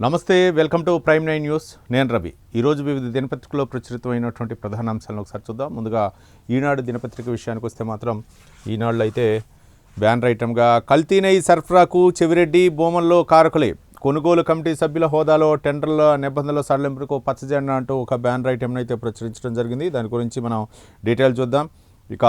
నమస్తే, welcome to prime 9 news. నేను రవి. ఈరోజు వివిధ దినపత్రికల్లో ప్రచురితమైనటువంటి ప్రధాన అంశాలను ఒకసారి చూద్దాం. ముందుగా ఈనాడు దినపత్రిక విషయానికి వస్తే మాత్రం ఈనాడులో అయితే బ్యానర్ ఐటమ్గా కల్తీ నెయ్యి సరఫరాకు చెవిరెడ్డి బొమ్మల్లో కారకులే, కొనుగోలు కమిటీ సభ్యుల హోదాలో టెండర్ల నిబంధనల సడలింపులకు పచ్చజెండా అంటూ ఒక బ్యానర్ ఐటమ్ని అయితే ప్రచురించడం జరిగింది. దాని గురించి మనం డీటెయిల్ చూద్దాం. ఇక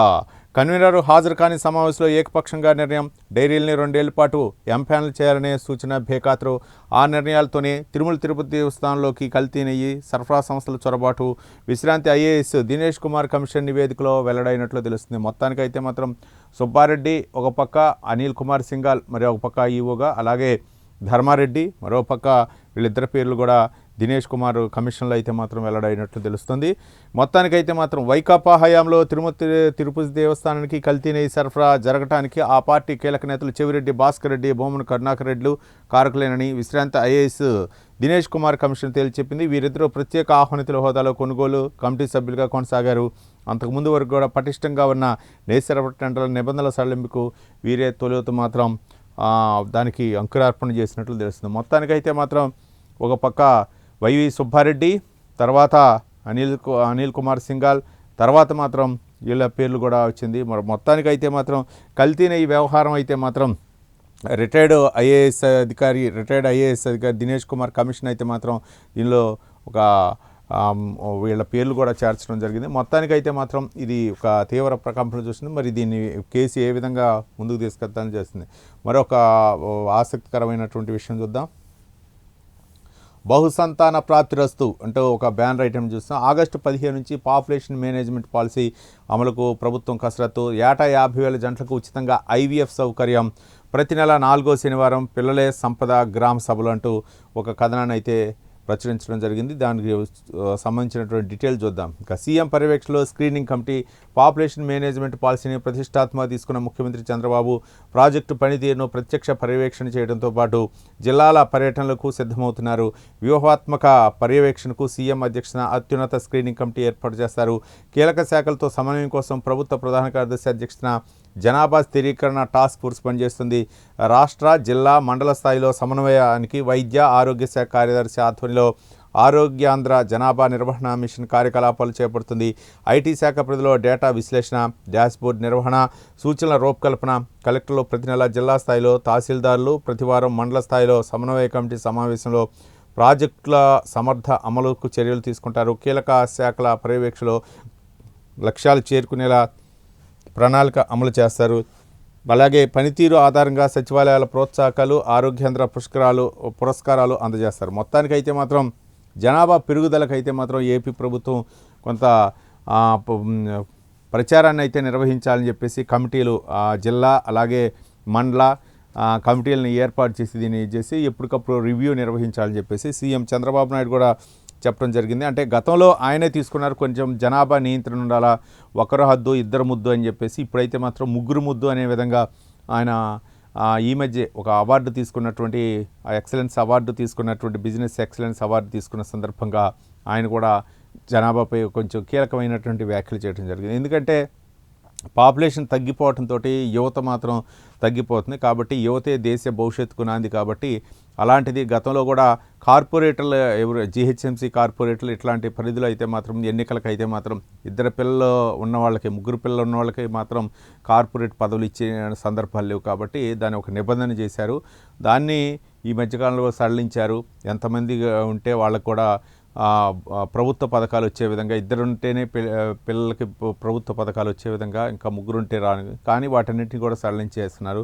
కన్వీనర్ హాజరు కాని సమావేశంలో ఏకపక్షంగా నిర్ణయం, డైరీల్ని 2 ఏళ్ల పాటు ఎంపానల్ చేయాలనే సూచన బేఖాతరు. ఆ నిర్ణయాలతోనే తిరుమల తిరుపతి దేవస్థానంలోకి కల్తీ నెయ్యి సరఫరా సంస్థల చొరబాటు విశ్రాంతి ఐఏఎస్ దినేష్ కుమార్ కమిషన్ నివేదికలో వెల్లడైనట్లు తెలుస్తుంది. మొత్తానికైతే మాత్రం సుబ్బారెడ్డి ఒక పక్క, అనిల్ కుమార్ సింఘాల్ మరి ఒక పక్క ఈవోగా, అలాగే ధర్మారెడ్డి మరో పక్క, వీళ్ళిద్దరి పేర్లు కూడా దినేష్ కుమార్ కమిషన్లో అయితే మాత్రం వెల్లడైనట్లు తెలుస్తుంది. మొత్తానికైతే మాత్రం వైకాపా హయాంలో తిరుపతి దేవస్థానానికి కల్తీ నెయ్యి సరఫరా జరగటానికి ఆ పార్టీ కీలక నేతలు చెవిరెడ్డి భాస్కర్ రెడ్డి, బొమ్మన కరుణాకర్ రెడ్డిలు కారకులేనని విశ్రాంత ఐఏఎస్ దినేష్ కుమార్ కమిషన్ తేల్చి చెప్పింది. వీరిద్దరూ ప్రత్యేక ఆహ్వానితుల హోదాలో కొనుగోలు కమిటీ సభ్యులుగా కొనసాగారు. అంతకుముందు వరకు కూడా పటిష్టంగా ఉన్న నెయ్యి సరఫరా టెండర్ల నిబంధనల సడలింపుకు వీరే తొలుత మాత్రం దానికి అంకురార్పణ చేసినట్లు తెలుస్తుంది. మొత్తానికైతే మాత్రం ఒక పక్క వైవి సుబ్బారెడ్డి, తర్వాత అనిల్ కుమార్ సింఘాల్, తర్వాత మాత్రం వీళ్ళ పేర్లు కూడా వచ్చింది. మరి మొత్తానికైతే మాత్రం కల్తీ నెయ్యి వ్యవహారం అయితే మాత్రం రిటైర్డ్ ఐఏఎస్ అధికారి దినేష్ కుమార్ కమిషన్ అయితే మాత్రం దీనిలో ఒక వీళ్ళ పేర్లు కూడా చేర్చడం జరిగింది. మొత్తానికైతే మాత్రం ఇది ఒక తీవ్ర ప్రకంపన చూస్తుంది. మరి దీన్ని కేసు ఏ విధంగా ముందుకు తీసుకెళ్తానని చేస్తుంది. మరొక ఆసక్తికరమైనటువంటి విషయం చూద్దాం. బహుసంతాన ప్రాప్తిరస్తు అంటూ ఒక బ్యానర్ ఐటమ్ చూస్తాం. ఆగస్టు 15 నుంచి పాపులేషన్ మేనేజ్మెంట్ పాలసీ అమలుకు ప్రభుత్వం కసరత్తు. ఏటా 50,000 జంటలకు ఉచితంగా ఐవీఎఫ్ సౌకర్యం. ప్రతి నెల 4వ శనివారం పిల్లలే సంపద గ్రామ సభలు అంటూ ఒక కథనాన్ని అయితే ప్రచురించడం జరిగింది. దానికి సంబంధించినటువంటి డీటెయిల్స్ చూద్దాం. ఇక సీఎం పర్యవేక్షణలో స్క్రీనింగ్ కమిటీ పాపులేషన్ మేనేజ్మెంట్ పాలసీని ప్రతిష్టాత్మక తీసుకున్న ముఖ్యమంత్రి చంద్రబాబు ప్రాజెక్టు పనితీరును ప్రత్యక్ష పర్యవేక్షణ చేయడంతో పాటు జిల్లాల పర్యటనలకు సిద్ధమవుతున్నారు. వ్యూహాత్మక పర్యవేక్షణకు సీఎం అధ్యక్షతన అత్యున్నత స్క్రీనింగ్ కమిటీ ఏర్పాటు చేస్తారు. కీలక శాఖలతో సమన్వయం కోసం ప్రభుత్వ ప్రధాన కార్యదర్శి అధ్యక్షతన జనాభా స్థిరీకరణ టాస్క్ ఫోర్స్ పనిచేస్తుంది. రాష్ట్ర, జిల్లా, మండల స్థాయిలో సమన్వయానికి వైద్య ఆరోగ్య శాఖ కార్యదర్శి ఆధ్వర్యంలో ఆరోగ్యాంధ్ర జనాభా నిర్వహణ మిషన్ కార్యకలాపాలు చేపడుతుంది. ఐటీ శాఖ పరిధిలో డేటా విశ్లేషణ, డాష్బోర్డ్ నిర్వహణ, సూచనల రూపకల్పన. కలెక్టర్లు ప్రతి నెల జిల్లా స్థాయిలో, తహసీల్దార్లు ప్రతివారం మండల స్థాయిలో సమన్వయ కమిటీ సమావేశంలో ప్రాజెక్టుల సమర్థ అమలుకు చర్యలు తీసుకుంటారు. కీలక శాఖల పర్యవేక్షణలో లక్ష్యాలు చేరుకునేలా ప్రణాళిక అమలు చేస్తారు. అలాగే పనితీరు ఆధారంగా సచివాలయాల ప్రోత్సాహకాలు, ఆరోగ్యాంధ్ర పురస్కారాలు అందజేస్తారు. మొత్తానికైతే మాత్రం జనాభా పెరుగుదలకైతే మాత్రం ఏపీ ప్రభుత్వం కొంత ప్రచారాన్ని అయితే నిర్వహించాలని చెప్పేసి కమిటీలు జిల్లా అలాగే మండల కమిటీలను ఏర్పాటు చేసి దీన్ని చేసి ఎప్పటికప్పుడు రివ్యూ నిర్వహించాలని చెప్పేసి సీఎం చంద్రబాబు నాయుడు కూడా చెప్పడం జరిగింది. అంటే గతంలో ఆయనే తీసుకున్నారు, కొంచెం జనాభా నియంత్రణ ఉండాలా, ఒకరు హద్దు ఇద్దరు ముద్దు అని చెప్పేసి. ఇప్పుడైతే మాత్రం ముగ్గురు ముద్దు అనే విధంగా ఆయన ఈ మధ్య ఒక అవార్డు తీసుకున్నటువంటి ఎక్సలెన్స్ అవార్డు తీసుకున్నటువంటి బిజినెస్ ఎక్సలెన్స్ అవార్డు తీసుకున్న సందర్భంగా ఆయన కూడా జనాభాపై కొంచెం కీలకమైనటువంటి వ్యాఖ్యలు చేయడం జరిగింది. ఎందుకంటే పాపులేషన్ తగ్గిపోవడంతో యువత మాత్రం తగ్గిపోతుంది. కాబట్టి యువతే దేశ భవిష్యత్తుకు నాంది. కాబట్టి అలాంటిది గతంలో కూడా కార్పొరేటర్లు జీహెచ్ఎంసీ కార్పొరేటర్లు ఇట్లాంటి పరిధిలో అయితే మాత్రం ఎన్నికలకు అయితే మాత్రం ఇద్దరు పిల్లలు ఉన్న వాళ్ళకి, ముగ్గురు పిల్లలు ఉన్న వాళ్ళకి మాత్రం కార్పొరేట్ పదవులు ఇచ్చే సందర్భాలు లేవు. కాబట్టి దాన్ని ఒక నిబంధన చేశారు. దాన్ని ఈ మధ్యకాలంలో సడలించారు. ఎంతమంది ఉంటే వాళ్ళకు కూడా ప్రభుత్వ పథకాలు వచ్చే విధంగా, ఇద్దరుంటేనే పిల్లలకి ప్రభుత్వ పథకాలు వచ్చే విధంగా, ఇంకా ముగ్గురుంటే రాని, కానీ వాటన్నిటిని కూడా సడలించేస్తున్నారు.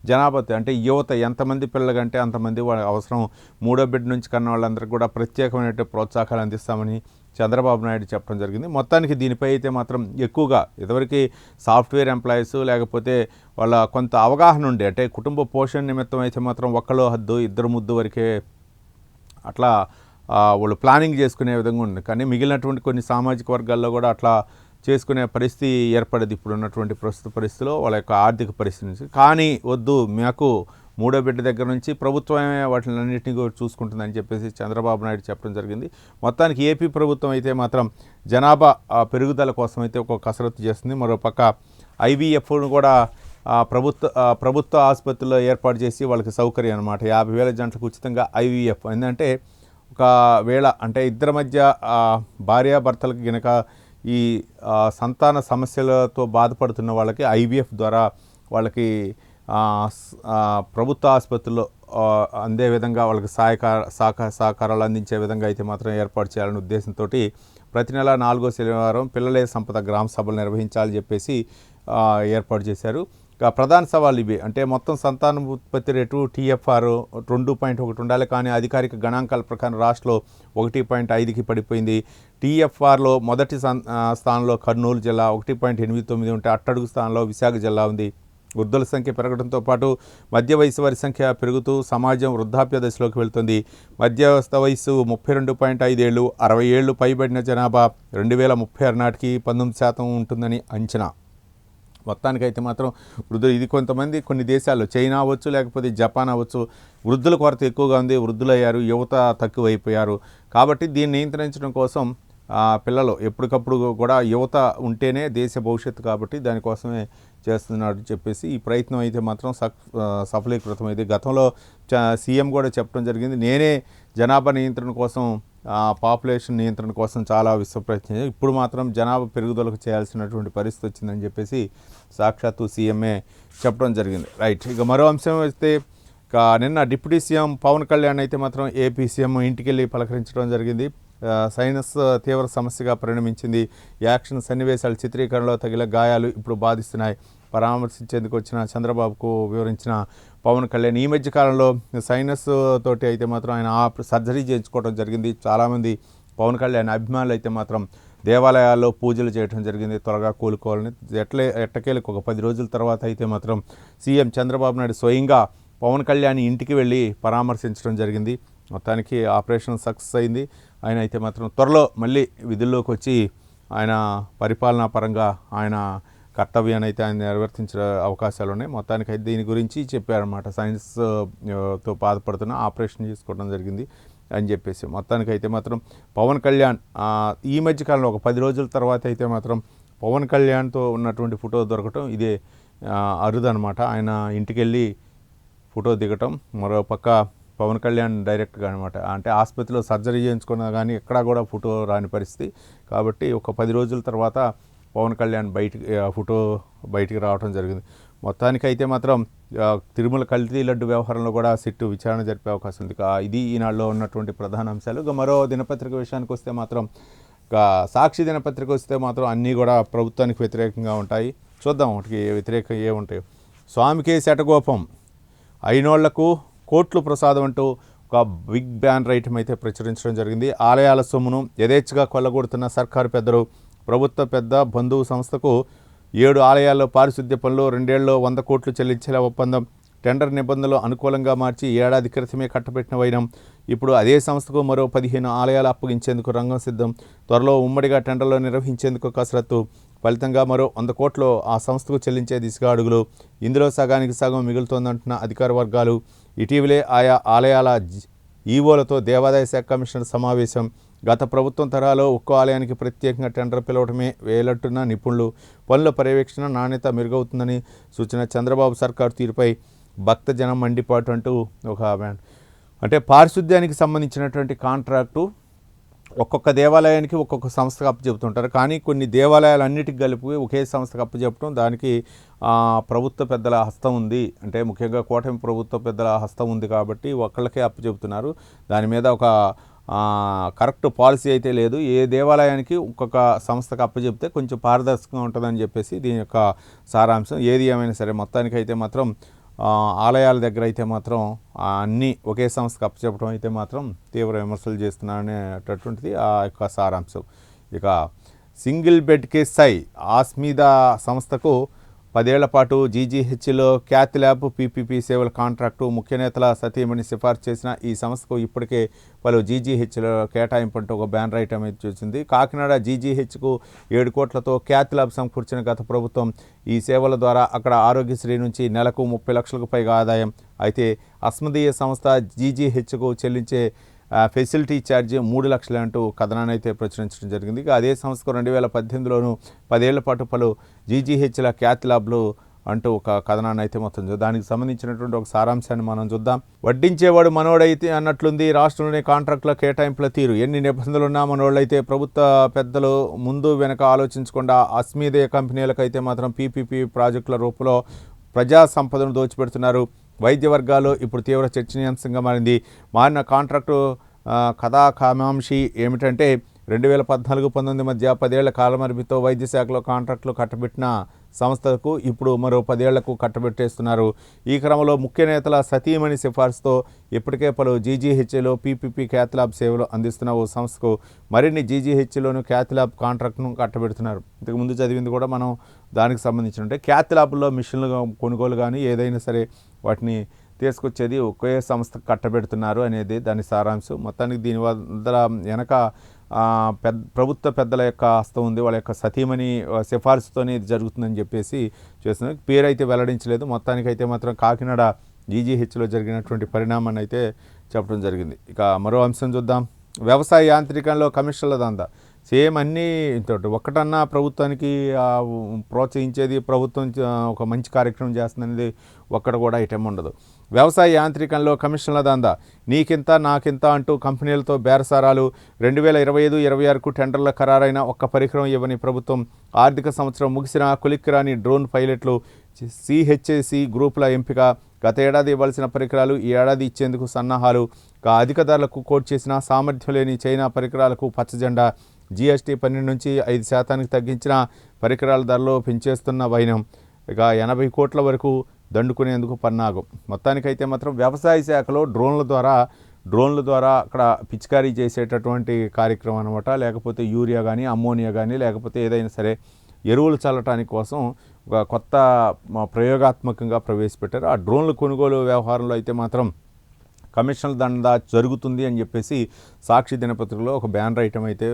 జనాభా అంటే యువత ఎంతమంది పిల్లలకంటే అంతమంది వాళ్ళ అవసరం. 3వ బిడ్డ నుంచి కన్న వాళ్ళందరికీ కూడా ప్రత్యేకమైన ప్రోత్సాహాలు అందిస్తామని చంద్రబాబు నాయుడు చెప్పడం జరిగింది. మొత్తానికి దీనిపై అయితే మాత్రం ఎక్కువగా ఇదివరకు సాఫ్ట్వేర్ ఎంప్లాయీస్ లేకపోతే వాళ్ళ కొంత అవగాహన ఉండే, అంటే కుటుంబ పోషణ నిమిత్తం అయితే మాత్రం ఒక్కలో హద్దు ఇద్దరు ముద్దు వరకే అట్లా వాళ్ళు ప్లానింగ్ చేసుకునే విధంగా ఉంది. కానీ మిగిలినటువంటి కొన్ని సామాజిక వర్గాల్లో కూడా అట్లా చేసుకునే పరిస్థితి ఏర్పడేది ఇప్పుడు ఉన్నటువంటి ప్రస్తుత పరిస్థితిలో వాళ్ళ యొక్క ఆర్థిక పరిస్థితి నుంచి. కానీ వద్దు, మాకు 3వ బిడ్డ దగ్గర నుంచి ప్రభుత్వమే వాటిలన్నింటినీ కూడా చూసుకుంటుందని చెప్పేసి చంద్రబాబు నాయుడు చెప్పడం జరిగింది. మొత్తానికి ఏపీ ప్రభుత్వం అయితే మాత్రం జనాభా పెరుగుదల కోసం అయితే ఒక కసరత్తు చేస్తుంది. మరోపక్క ఐవీఎఫ్ను కూడా ప్రభుత్వ ఆసుపత్రుల్లో ఏర్పాటు చేసి వాళ్ళకి సౌకర్యం అనమాట. 50,000 జంటలకు ఉచితంగా IVF. ఏంటంటే ఒకవేళ అంటే ఇద్దరి మధ్య భార్యాభర్తలకు గనక ఈ సంతాన సమస్యలతో బాధపడుతున్న వాళ్ళకి IVF ద్వారా వాళ్ళకి ప్రభుత్వ ఆసుపత్రుల్లో అందే విధంగా వాళ్ళకి సహకారాలు అందించే విధంగా అయితే మాత్రం ఏర్పాటు చేయాలనే ఉద్దేశంతో ప్రతి నెల 4వ శనివారం పిల్లలే సంపద గ్రామ సభలు నిర్వహించాలని చెప్పేసి ఏర్పాటు చేశారు. ప్రధాన సవాళ్ళు ఇవి. అంటే మొత్తం సంతాన ఉత్పత్తి రేటు TFR 2.1 ఉండాలి, కానీ అధికారిక గణాంకాల ప్రకారం రాష్ట్రంలో 1.5కి పడిపోయింది. TFRలో మొదటి స్థానంలో కర్నూలు జిల్లా 1.89 ఉంటే అట్టడుగు స్థానంలో విశాఖ జిల్లా ఉంది. వృద్ధుల సంఖ్య పెరగడంతో పాటు మధ్య వయసు వారి సంఖ్య పెరుగుతూ సమాజం వృద్ధాప్య దశలోకి వెళ్తుంది. మధ్యస్థ వయసు 32.5 ఏళ్ళు, 60 ఏళ్ళు పైబడిన జనాభా 2036 నాటికి 19% ఉంటుందని అంచనా. మొత్తానికైతే మాత్రం వృద్ధులు ఇది కొన్ని దేశాల్లో చైనా అవ్వచ్చు, లేకపోతే జపాన్ అవ్వచ్చు, వృద్ధుల కొరత ఎక్కువగా ఉంది. వృద్ధులయ్యారు, యువత తక్కువైపోయారు. కాబట్టి దీన్ని నియంత్రించడం కోసం పిల్లలు ఎప్పటికప్పుడు కూడా యువత ఉంటేనే దేశ భవిష్యత్తు, కాబట్టి దానికోసమే చేస్తున్నాడు చెప్పేసి ఈ ప్రయత్నం అయితే మాత్రం సఫలీకృతమైంది. గతంలో సీఎం కూడా చెప్పడం జరిగింది, నేనే జనాభా నియంత్రణ కోసం పాపులేషన్ నియంత్రణ కోసం చాలా ప్రయత్నం, ఇప్పుడు మాత్రం జనాభా పెరుగుదలకు చేయాల్సినటువంటి పరిస్థితి వచ్చిందని చెప్పేసి సాక్షాత్తు సీఎంఏ చెప్పడం జరిగింది. రైట్. ఇక మరో అంశం వస్తే నిన్న డిప్యూటీ సీఎం పవన్ కళ్యాణ్ అయితే మాత్రం ఏపీ సీఎం ఇంటికి వెళ్ళి పలకరించడం జరిగింది. సైనస్ తీవ్ర సమస్యగా పరిణమించింది. యాక్షన్ సన్నివేశాల చిత్రీకరణలో తగిన గాయాలు ఇప్పుడు బాధిస్తున్నాయి. పరామర్శించేందుకు వచ్చిన చంద్రబాబుకు వివరించిన పవన్ కళ్యాణ్ ఈ మధ్య కాలంలో సైనస్ తోటి అయితే మాత్రం ఆయన సర్జరీ చేయించుకోవడం జరిగింది. చాలామంది పవన్ కళ్యాణ్ అభిమానులు అయితే మాత్రం దేవాలయాల్లో పూజలు చేయడం జరిగింది, త్వరగా కోలుకోవాలని. ఎట్టకేలకు ఒక 10 రోజుల తర్వాత అయితే మాత్రం సీఎం చంద్రబాబు నాయుడు స్వయంగా పవన్ కళ్యాణ్ ఇంటికి వెళ్ళి పరామర్శించడం జరిగింది. మొత్తానికి ఆపరేషన్ సక్సెస్ అయింది. ఆయన అయితే మాత్రం త్వరలో మళ్ళీ విధుల్లోకి వచ్చి ఆయన పరిపాలనా పరంగా ఆయన కర్తవ్యాన్ని అయితే ఆయన నిర్వర్తించే అవకాశాలు ఉన్నాయి. మొత్తానికి అయితే దీని గురించి చెప్పారన్నమాట. సైన్స్తో బాధపడుతున్న ఆపరేషన్ చేసుకోవడం జరిగింది అని చెప్పేసి. మొత్తానికి అయితే మాత్రం పవన్ కళ్యాణ్ ఈ మధ్యకాలంలో ఒక 10 రోజుల తర్వాత అయితే మాత్రం పవన్ కళ్యాణ్తో ఉన్నటువంటి ఫోటో దొరకటం ఇదే అరుదనమాట. ఆయన ఇంటికి వెళ్ళి ఫోటో దిగటం. మరో పక్క పవన్ కళ్యాణ్ డైరెక్ట్గా అనమాట, అంటే ఆసుపత్రిలో సర్జరీ చేయించుకున్నా కానీ ఎక్కడా కూడా ఫోటో రాని పరిస్థితి. కాబట్టి ఒక 10 రోజుల తర్వాత పవన్ కళ్యాణ్ ఫోటో బయటికి రావడం జరిగింది. మొత్తానికి అయితే మాత్రం తిరుమల కల్తీ లడ్డు వ్యవహారంలో కూడా సిట్టు విచారణ జరిపే అవకాశం ఉంది. ఇది ఈనాడులో ఉన్నటువంటి ప్రధాన అంశాలు. ఇక మరో దినపత్రిక విషయానికి వస్తే మాత్రం సాక్షి దినపత్రిక వస్తే మాత్రం అన్నీ కూడా ప్రభుత్వానికి వ్యతిరేకంగా ఉంటాయి. చూద్దాం వాటికి వ్యతిరేకంగా ఏముంటాయి. స్వామికే శటగోపం, అయినోళ్లకు కోట్లు ప్రసాదం అంటూ ఒక బిగ్ బ్యానర్ ఐటమ్ అయితే ప్రచురించడం జరిగింది. ఆలయాల సొమ్మును యథేచ్ఛగా కొల్లగొడుతున్న సర్కారు పెద్దలు. ప్రభుత్వ పెద్ద బంధువు సంస్థకు 7 ఆలయాల్లో పారిశుద్ధ్య పనులు 2 ఏళ్లలో 100 కోట్లు చెల్లించేలా ఒప్పందం. టెండర్ నిబంధనలు అనుకూలంగా మార్చి ఏడాది క్రితమే కట్టబెట్టిన వైనం. ఇప్పుడు అదే సంస్థకు మరో 15 ఆలయాలు అప్పగించేందుకు రంగం సిద్ధం. త్వరలో ఉమ్మడిగా టెండర్లు నిర్వహించేందుకు కసరత్తు. ఫలితంగా మరో 100 కోట్లు ఆ సంస్థకు చెల్లించే దిశగా అడుగులు. ఇందులో సగానికి సగం మిగులుతోందంటున్న అధికార వర్గాలు. ఇటీవలే ఆయా ఆలయాల ఈవోలతో దేవాదాయ శాఖ కమిషనర్ సమావేశం. గత ప్రభుత్వం తరహాలో ఒక్కో ఆలయానికి ప్రత్యేకంగా టెండర్ పిలవటమే వేలంటున్న నిపుణులు. పనుల పర్యవేక్షణ నాణ్యత మెరుగవుతుందని సూచన. చంద్రబాబు సర్కారు తీరుపై భక్తజనం మండిపాటు అంటూ ఒక అంటే పారిశుద్ధ్యానికి సంబంధించినటువంటి కాంట్రాక్టు ఒక్కొక్క దేవాలయానికి ఒక్కొక్క సంస్థకు అప్పచెబుతుంటారు. కానీ కొన్ని దేవాలయాలన్నిటికి కలిపి ఒకే సంస్థకు అప్పచెప్పడం, దానికి ప్రభుత్వ పెద్దల హస్తం ఉంది. అంటే ముఖ్యంగా కూటమి ప్రభుత్వ పెద్దల హస్తం ఉంది కాబట్టి ఒక్కళ్ళకే అప్పచెబుతున్నారు. దాని మీద ఒక కరెక్ట్ పాలసీ అయితే లేదు. ఏ దేవాలయానికి ఒక్కొక్క సంస్థకు అప్పచెప్తే కొంచెం పారదర్శకంగా ఉంటుందని చెప్పేసి దీని యొక్క సారాంశం. ఏది ఏమైనా సరే మొత్తానికైతే మాత్రం ఆలయాల దగ్గర అయితే మాత్రం అన్నీ ఒకే సంస్థకు అప్పచెప్పడం అయితే మాత్రం తీవ్ర విమర్శలు చేస్తున్నారనేటటువంటిది ఆ యొక్క సారాంశం. ఇక సింగిల్ బెడ్ కేస్ ఆస్మీదా సంస్థకు 10 ఏళ్ల పాటు జీజీహెచ్లో క్యాత్ ల్యాబ్ పీపీపీ సేవల కాంట్రాక్టు. ముఖ్య నేతల సతీమణి సిఫార్సు చేసిన ఈ సంస్థకు ఇప్పటికే పలు జీజీహెచ్లో కేటాయింపంటూ ఒక బ్యానర్ ఐటమ్ అయితే చూసింది. కాకినాడ జీజీహెచ్కు 7 కోట్లతో క్యాత్ ల్యాబ్ సమకూర్చిన గత ప్రభుత్వం. ఈ సేవల ద్వారా అక్కడ ఆరోగ్యశ్రీ నుంచి నెలకు 30 లక్షలకు పైగా ఆదాయం. అయితే అస్మదీయ సంస్థ జీజీహెచ్కు చెల్లించే ఫెసిలిటీ ఛార్జ్ 3 లక్షలు అంటూ కథనాన్ని అయితే ప్రచురించడం జరిగింది. అదే సంస్థకు 2018లోనూ 10 ఏళ్ల పాటు పలు జీజీహెచ్ల క్యాత్ ల్యాబ్లు అంటూ ఒక కథనాన్ని అయితే మొత్తం దానికి సంబంధించినటువంటి ఒక సారాంశాన్ని మనం చూద్దాం. వడ్డించేవాడు మనోడైతే అన్నట్లుంది రాష్ట్రంలోని కాంట్రాక్టుల కేటాయింపుల తీరు. ఎన్ని నిబంధనలున్నా మనోళ్ళైతే ప్రభుత్వ పెద్దలు ముందు వెనక ఆలోచించకుండా అస్మీదే కంపెనీలకైతే మాత్రం పీపీపీ ప్రాజెక్టుల రూపంలో ప్రజా సంపదను దోచిపెడుతున్నారు. వైద్య వర్గాల్లో ఇప్పుడు తీవ్ర చర్చనీయాంశంగా మారిన కాంట్రాక్టు కథాకామాంశి ఏమిటంటే 2014-19 మధ్య 10 ఏళ్ల కాలమరిమితో వైద్య శాఖలో కాంట్రాక్టులు కట్టబెట్టిన సంస్థలకు ఇప్పుడు మరో 10 ఏళ్లకు కట్టబెట్టేస్తున్నారు. ఈ క్రమంలో ముఖ్య నేతల సతీమణి సిఫార్సుతో ఇప్పటికే పలు జీజీహెచ్లో పీపీపీ క్యాథ్లాబ్ సేవలు అందిస్తున్న ఓ సంస్థకు మరిన్ని జీజీహెచ్లోను క్యాథ్లాబ్ కాంట్రాక్ట్ను కట్టబెడుతున్నారు. ఇంతకుముందు చదివింది కూడా మనం దానికి సంబంధించిన క్యాథ్లాబ్లో మిషన్లు కొనుగోలు కానీ ఏదైనా సరే వాటిని తీసుకొచ్చేది ఒకే సంస్థకు కట్టబెడుతున్నారు అనేది దాని సారాంశం. మొత్తానికి దీని వల్ల వెనక ప్రభుత్వ పెద్దల యొక్క హస్తం ఉంది, వాళ్ళ యొక్క సతీమణి సిఫార్సుతోనే ఇది జరుగుతుందని చెప్పేసి చేస్తున్నారు. పేరు అయితే వెల్లడించలేదు. మొత్తానికైతే మాత్రం కాకినాడ జీజీహెచ్లో జరిగినటువంటి పరిణామాన్ని అయితే చెప్పడం జరిగింది. ఇక మరో అంశం చూద్దాం. వ్యవసాయ యాంత్రికంలో కమిషన్ల దందా. సేమ్ అన్నీ ఇంతటి ఒక్కటన్నా ప్రభుత్వానికి ప్రోత్సహించేది ప్రభుత్వం ఒక మంచి కార్యక్రమం చేస్తుందనేది ఒక్కడ కూడా ఐటెం ఉండదు. వ్యవసాయ యాంత్రికంలో కమిషన్ల దందా. నీకింత నాకింత అంటూ కంపెనీలతో బేరసారాలు. 2025-26కు టెండర్ల ఖరారైన ఒక్క పరికరం ఇవ్వని ప్రభుత్వం. ఆర్థిక సంవత్సరం ముగిసిన కొలిక్కిరాని డ్రోన్ పైలట్లు. సిహెచ్ఏసి గ్రూపుల ఎంపిక. గత ఏడాది ఇవ్వాల్సిన పరికరాలు ఈ ఏడాది ఇచ్చేందుకు సన్నాహాలు. అధిక ధరలకు కోట్ చేసిన సామర్థ్యం లేని చైనా పరికరాలకు పచ్చజెండా. జీఎస్టీ 12 నుంచి 5% తగ్గించిన పరికరాల ధరలో పెంచేస్తున్న వైనం. ఇక 80 కోట్ల వరకు దండుకునేందుకు పన్నాగం. మొత్తానికైతే మాత్రం వ్యవసాయ శాఖలో డ్రోన్ల ద్వారా అక్కడ పిచికారీ చేసేటటువంటి కార్యక్రమం అనమాట. లేకపోతే యూరియా కానీ అమ్మోనియా కానీ లేకపోతే ఏదైనా సరే ఎరువులు చల్లటానికి కోసం ఒక కొత్త ప్రయోగాత్మకంగా ప్రవేశపెట్టారు. ఆ డ్రోన్ల కొనుగోలు వ్యవహారంలో అయితే మాత్రం కమిషన్ల దందా జరుగుతుంది అని చెప్పేసి సాక్షి దినపత్రికలో ఒక బ్యానర్ ఐటమ్ అయితే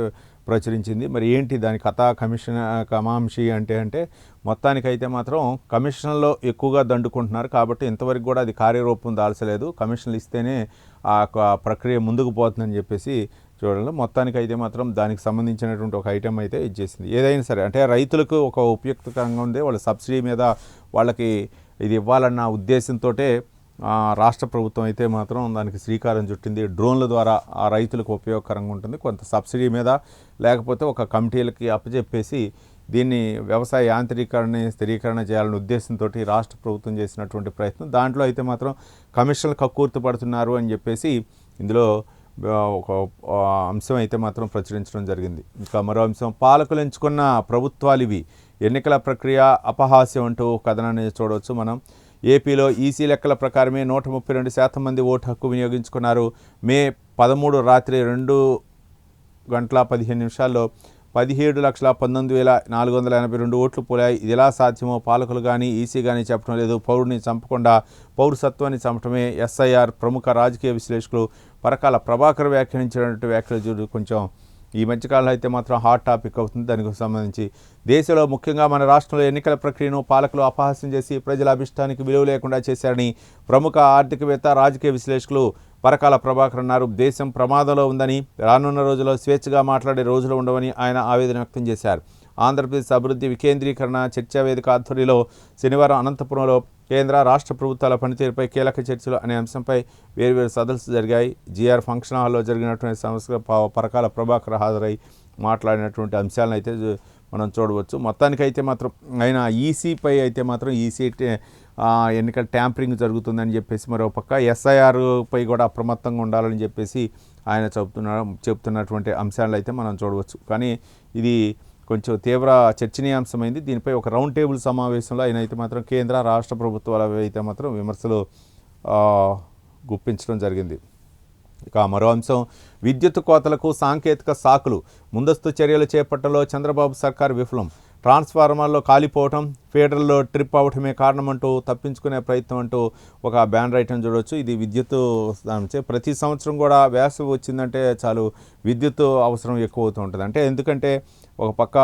ప్రచురించింది. మరి ఏంటి దాని కథా కమాంశి అంటే మొత్తానికైతే మాత్రం కమిషన్లో ఎక్కువగా దండుకుంటున్నారు కాబట్టి ఇంతవరకు కూడా అది కార్యరూపం దాల్చలేదు. కమిషన్లు ఇస్తేనే ఆ ప్రక్రియ ముందుకు పోతుందని చెప్పేసి చూడాలి. మొత్తానికైతే మాత్రం దానికి సంబంధించినటువంటి ఒక ఐటెం అయితే ఇచ్చేసింది. ఏదైనా సరే అంటే రైతులకు ఒక ఉపయుక్తకరంగా ఉంది. వాళ్ళ సబ్సిడీ మీద వాళ్ళకి ఇది ఇవ్వాలన్న ఉద్దేశంతో రాష్ట్ర ప్రభుత్వం అయితే మాత్రం దానికి శ్రీకారం చుట్టింది. డ్రోన్ల ద్వారా ఆ రైతులకు ఉపయోగకరంగా ఉంటుంది. కొంత సబ్సిడీ మీద లేకపోతే ఒక కమిటీలకి అప్పచెప్పేసి దీన్ని వ్యవసాయ యాంత్రీకరణ స్థిరీకరణ చేయాలనే ఉద్దేశంతో రాష్ట్ర ప్రభుత్వం చేసినటువంటి ప్రయత్నం. దాంట్లో అయితే మాత్రం కమిషన్లు కక్కుర్తి పడుతున్నారు అని చెప్పేసి ఇందులో ఒక అంశం అయితే మాత్రం ప్రచురించడం జరిగింది. ఇంకా మరో అంశం. పాలకులు ఎంచుకున్న ప్రభుత్వాలు ఇవి. ఎన్నికల ప్రక్రియ అపహాస్యం అంటూ కథనాన్ని చూడవచ్చు మనం. ఏపీలో ఈసీ లెక్కల ప్రకారమే 132% మంది ఓటు హక్కు వినియోగించుకున్నారు. మే 13 రాత్రి 2:15 17,19,482 ఓట్లు పోలాయి. ఇది ఎలా సాధ్యమో పాలకులు కానీ ఈసీ కానీ చెప్పడం లేదు. పౌరుని చంపకుండా పౌరసత్వాన్ని చంపడమే ఎస్ఐఆర్. ప్రముఖ రాజకీయ విశ్లేషకులు పరకాల ప్రభాకర్ వ్యాఖ్యానించినటువంటి వ్యాఖ్యలు చూడు కొంచెం ఈ మధ్యకాలంలో అయితే మాత్రం హాట్ టాపిక్ అవుతుంది. దానికి సంబంధించి దేశంలో ముఖ్యంగా మన రాష్ట్రంలో ఎన్నికల ప్రక్రియను పాలకులు అపహాస్యం చేసి ప్రజల అభిష్టానికి విలువ లేకుండా చేశారని ప్రముఖ ఆర్థికవేత్త రాజకీయ విశ్లేషకులు పరకాల ప్రభాకర్ అన్నారు. దేశం ప్రమాదంలో ఉందని, రానున్న రోజుల్లో స్వేచ్ఛగా మాట్లాడే రోజులు ఉండవని ఆయన ఆవేదన వ్యక్తం చేశారు. ఆంధ్రప్రదేశ్ అభివృద్ధి వికేంద్రీకరణ చర్చావేదిక ఆధ్వర్యంలో శనివారం అనంతపురంలో కేంద్ర రాష్ట్ర ప్రభుత్వాల పనితీరుపై కీలక చర్చలు అనే అంశంపై వేర్వేరు సదస్సులు జరిగాయి. జీఆర్ ఫంక్షన్ హాల్లో జరిగినటువంటి సంస్థ పరకాల ప్రభాకర్ హాజరై మాట్లాడినటువంటి అంశాలను అయితే మనం చూడవచ్చు. మొత్తానికైతే మాత్రం ఆయన ఈసీపై అయితే మాత్రం ఈసీ ఎన్నికల ట్యాంపరింగ్ జరుగుతుందని చెప్పేసి మరో పక్క ఎస్ఐఆర్పై కూడా అప్రమత్తంగా ఉండాలని చెప్పేసి ఆయన చెప్తున్నటువంటి అంశాలను అయితే మనం చూడవచ్చు. కానీ ఇది కొంచెం తీవ్ర చర్చనీయాంశమైంది. దీనిపై ఒక రౌండ్ టేబుల్ సమావేశంలో ఆయన అయితే మాత్రం కేంద్ర రాష్ట్ర ప్రభుత్వాల అయితే మాత్రం విమర్శలు గుప్పించడం జరిగింది. ఇక మరో అంశం. విద్యుత్ కోతలకు సాంకేతిక సాకులు. ముందస్తు చర్యలు చేపట్టడంలో చంద్రబాబు సర్కారు విఫలం. ట్రాన్స్ఫార్మర్లో కాలిపోవటం, ఫీడర్లో ట్రిప్ అవటమే కారణమంటూ తప్పించుకునే ప్రయత్నం అంటూ ఒక బ్యానర్ ఐటమ్ చూడవచ్చు. ఇది విద్యుత్ ప్రతి సంవత్సరం కూడా వేసవి వచ్చిందంటే చాలు విద్యుత్ అవసరం ఎక్కువ అవుతూ ఉంటుంది. అంటే ఎందుకంటే ఒక పక్క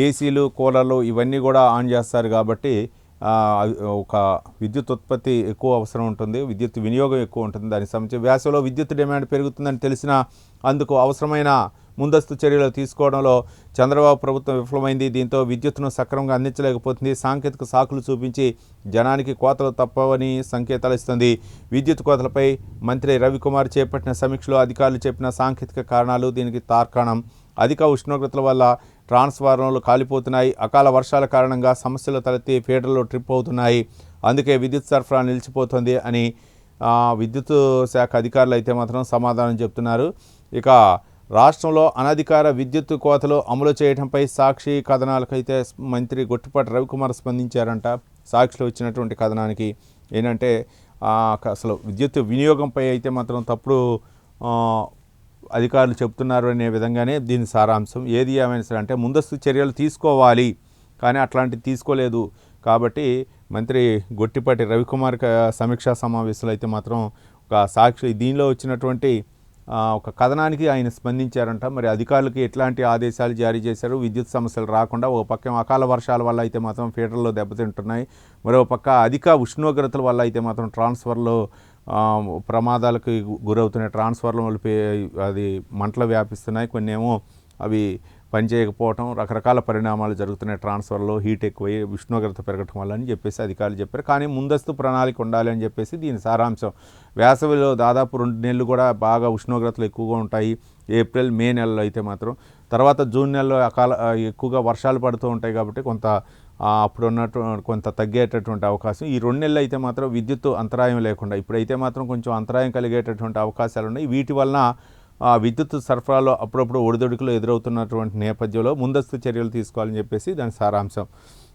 ఏసీలు కూలర్లు ఇవన్నీ కూడా ఆన్ చేస్తారు కాబట్టి ఒక విద్యుత్ ఉత్పత్తి ఎక్కువ అవసరం ఉంటుంది, విద్యుత్ వినియోగం ఎక్కువ ఉంటుంది. దానికి సంబంధించి వేసవిలో విద్యుత్ డిమాండ్ పెరుగుతుందని తెలిసినా అందుకు అవసరమైన ముందస్తు చర్యలు తీసుకోవడంలో చంద్రబాబు ప్రభుత్వం విఫలమైంది. దీంతో విద్యుత్తును సక్రమంగా అందించలేకపోతుంది. సాంకేతిక సాకులు చూపించి జనానికి కోతలు తప్పవని సంకేతాలు ఇస్తుంది. విద్యుత్ కోతలపై మంత్రి రవికుమార్ చేపట్టిన సమీక్షలో అధికారులు చెప్పిన సాంకేతిక కారణాలు దీనికి తార్కాణం. అధిక ఉష్ణోగ్రతల వల్ల ట్రాన్స్ఫార్మర్లు కాలిపోతున్నాయి. అకాల వర్షాల కారణంగా సమస్యలు తలెత్తి ఫీడర్లు ట్రిప్ అవుతున్నాయి. అందుకే విద్యుత్ సరఫరా నిలిచిపోతుంది అని విద్యుత్ శాఖ అధికారులు అయితే మాత్రం సమాధానం చెప్తున్నారు. ఇక రాష్ట్రంలో అనధికార విద్యుత్ కోతలు అమలు చేయడంపై సాక్షి కథనాలకైతే మంత్రి గొట్టిపాటి రవికుమార్ స్పందించారంట. సాక్షిలో వచ్చినటువంటి కథనానికి ఏంటంటే అసలు విద్యుత్ వినియోగంపై అయితే మాత్రం తప్పుడు అధికారులు చెప్తున్నారు అనే విధంగానే దీని సారాంశం. ఏది ఏమైనా సరే అంటే ముందస్తు చర్యలు తీసుకోవాలి, కానీ అట్లాంటివి తీసుకోలేదు. కాబట్టి మంత్రి గొట్టిపాటి రవికుమార్ సమీక్షా సమావేశంలో అయితే మాత్రం ఒక సాక్షి దీనిలో వచ్చినటువంటి ఒక కథనానికి ఆయన స్పందించారంట. మరి అధికారులకి ఎట్లాంటి ఆదేశాలు జారీ చేశారు, విద్యుత్ సమస్యలు రాకుండా. ఓ పక్క అకాల వర్షాల వల్ల అయితే మాత్రం ఫీడర్లు దెబ్బతింటున్నాయి, మరో పక్క అధిక ఉష్ణోగ్రతల వల్ల అయితే మాత్రం ట్రాన్స్ఫర్లో ప్రమాదాలకు గురవుతున్న ట్రాన్స్ఫార్మర్లు అది మంటలు వ్యాపిస్తున్నాయి. కొన్ని ఏమో అవి పనిచేయకపోవటం, రకరకాల పరిణామాలు జరుగుతున్నాయి. ట్రాన్స్ఫర్లో హీట్ ఎక్కువై ఉష్ణోగ్రత పెరగటం వల్ల అని చెప్పేసి అధికారులు చెప్పారు. కానీ ముందస్తు ప్రణాళిక ఉండాలి అని చెప్పేసి దీని సారాంశం. వేసవిలో దాదాపు 2 నెలలు కూడా బాగా ఉష్ణోగ్రతలు ఎక్కువగా ఉంటాయి. ఏప్రిల్ మే నెలలో అయితే మాత్రం. తర్వాత జూన్ నెలలో ఎక్కువగా వర్షాలు పడుతూ ఉంటాయి కాబట్టి అప్పుడు కొంత తగ్గేటటువంటి అవకాశం. ఈ 2 నెలలు అయితే మాత్రం విద్యుత్ అంతరాయం లేకుండా, ఇప్పుడైతే మాత్రం కొంచెం అంతరాయం కలిగేటటువంటి అవకాశాలు ఉన్నాయి. వీటి వలన విద్యుత్ సరఫరాలో అప్పుడప్పుడు ఒడిదొడుకులు ఎదురవుతున్నటువంటి నేపథ్యంలో ముందస్తు చర్యలు తీసుకోవాలని చెప్పేసి దాని సారాంశం.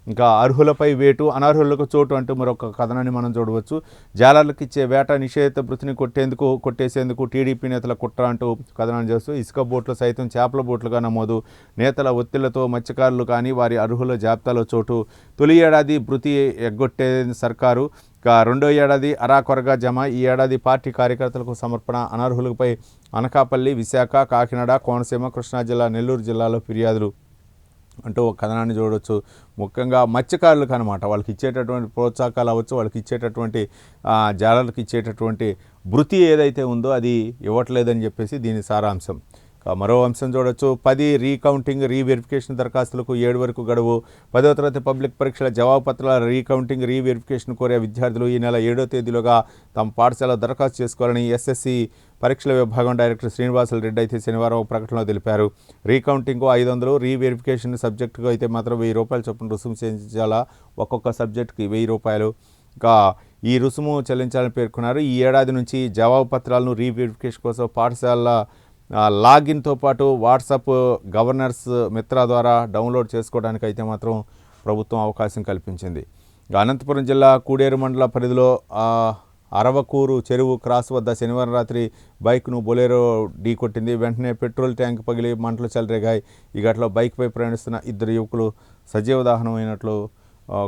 ఇంకా అర్హులపై వేటు, అనర్హులకు చోటు అంటూ మరొక కథనాన్ని మనం చూడవచ్చు. జాలర్లకు ఇచ్చే వేట నిషేధిత వృత్తిని కొట్టేసేందుకు టీడీపీ నేతల కుట్ర అంటూ కథనాన్ని చేస్తూ ఇసుక బోట్లు సైతం చేపల బోట్లుగా నమోదు. నేతల ఒత్తిళ్లతో మత్స్యకారులు కానీ వారి అర్హుల జాబితాలో చోటు. తొలి ఏడాది భృతి ఎగ్గొట్టే సర్కారు, రెండో ఏడాది అరాకొరగా జమ. ఈ ఏడాది పార్టీ కార్యకర్తలకు సమర్పణ. అనర్హులపై అనకాపల్లి, విశాఖ, కాకినాడ, కోనసీమ, కృష్ణా జిల్లా, నెల్లూరు జిల్లాలో ఫిర్యాదులు అంటూ ఒక కథనాన్ని చూడవచ్చు. ముఖ్యంగా మత్స్యకారులకు అనమాట, వాళ్ళకి ఇచ్చేటటువంటి ప్రోత్సాహకాలు అవ్వచ్చు, వాళ్ళకి ఇచ్చేటటువంటి జాలర్లకు ఇచ్చేటటువంటి భృతి ఏదైతే ఉందో అది ఇవ్వట్లేదని చెప్పేసి దీని సారాంశం. మరో అంశం చూడవచ్చు. 10 రీకౌంటింగ్ రీవెరిఫికేషన్ దరఖాస్తులకు 7 వరకు గడువు. 10వ తరగతి పబ్లిక్ పరీక్షల జవాబు పత్రాల రీకౌంటింగ్ రీవెరిఫికేషన్ కోరే విద్యార్థులు ఈ నెల 7వ తేదీలోగా తమ పాఠశాల దరఖాస్తు చేసుకోవాలని ఎస్ఎస్సి పరీక్షల విభాగం డైరెక్టర్ శ్రీనివాసులు రెడ్డి అయితే శనివారం ఒక ప్రకటనలో తెలిపారు. రీకౌంటింగ్కు 500, రీవెరిఫికేషన్ సబ్జెక్టుకు అయితే మాత్రం ₹1000 చొప్పున రుసుము చెల్లించాలా. ఒక్కొక్క సబ్జెక్టుకి ₹1000. ఇంకా ఈ రుసుము చెల్లించాలని పేర్కొన్నారు. ఈ ఏడాది నుంచి జవాబు పత్రాలను రీవెరిఫికేషన్ కోసం పాఠశాల లాగిన్తో పాటు వాట్సాప్ గవర్నర్స్ మిత్రా ద్వారా డౌన్లోడ్ చేసుకోవడానికి అయితే మాత్రం ప్రభుత్వం అవకాశం కల్పించింది. అనంతపురం జిల్లా కూడేరు మండల పరిధిలో అరవకూరు చెరువు క్రాస్ వద్ద శనివారం రాత్రి బైక్ను బొలేరో ఢీకొట్టింది. వెంటనే పెట్రోల్ ట్యాంక్ పగిలి మంటలు చెలరేగాయి. ఈ ఘటనలో బైక్పై ప్రయాణిస్తున్న 2 యువకులు సజీవ దహనమైనట్లు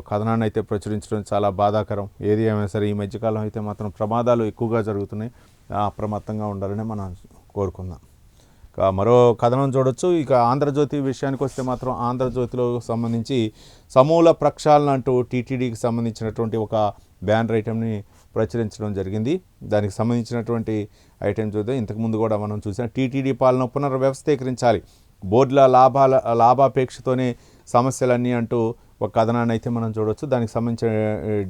కథనాన్ని అయితే ప్రచురించడం చాలా బాధాకరం. ఏది ఏమైనా సరే ఈ మధ్యకాలం అయితే మాత్రం ప్రమాదాలు ఎక్కువగా జరుగుతున్నాయి. అప్రమత్తంగా ఉండాలని మనం కోరుకుందాం. మరో కథనం చూడొచ్చు. ఇక ఆంధ్రజ్యోతి విషయానికి వస్తే మాత్రం ఆంధ్రజ్యోతిలో సంబంధించి సమూల ప్రక్షాళన అంటూ టీటీడీకి సంబంధించినటువంటి ఒక బ్యానర్ ఐటెంని ప్రచురించడం జరిగింది. దానికి సంబంధించినటువంటి ఐటెం చూద్దాం. ఇంతకుముందు కూడా మనం చూసాం. టీటీడీ పాలన పునర్వ్యవస్థీకరించాలి, బోర్డుల లాభాపేక్షతోనే సమస్యలన్నీ అంటూ ఒక కథనాన్ని అయితే మనం చూడవచ్చు. దానికి సంబంధించిన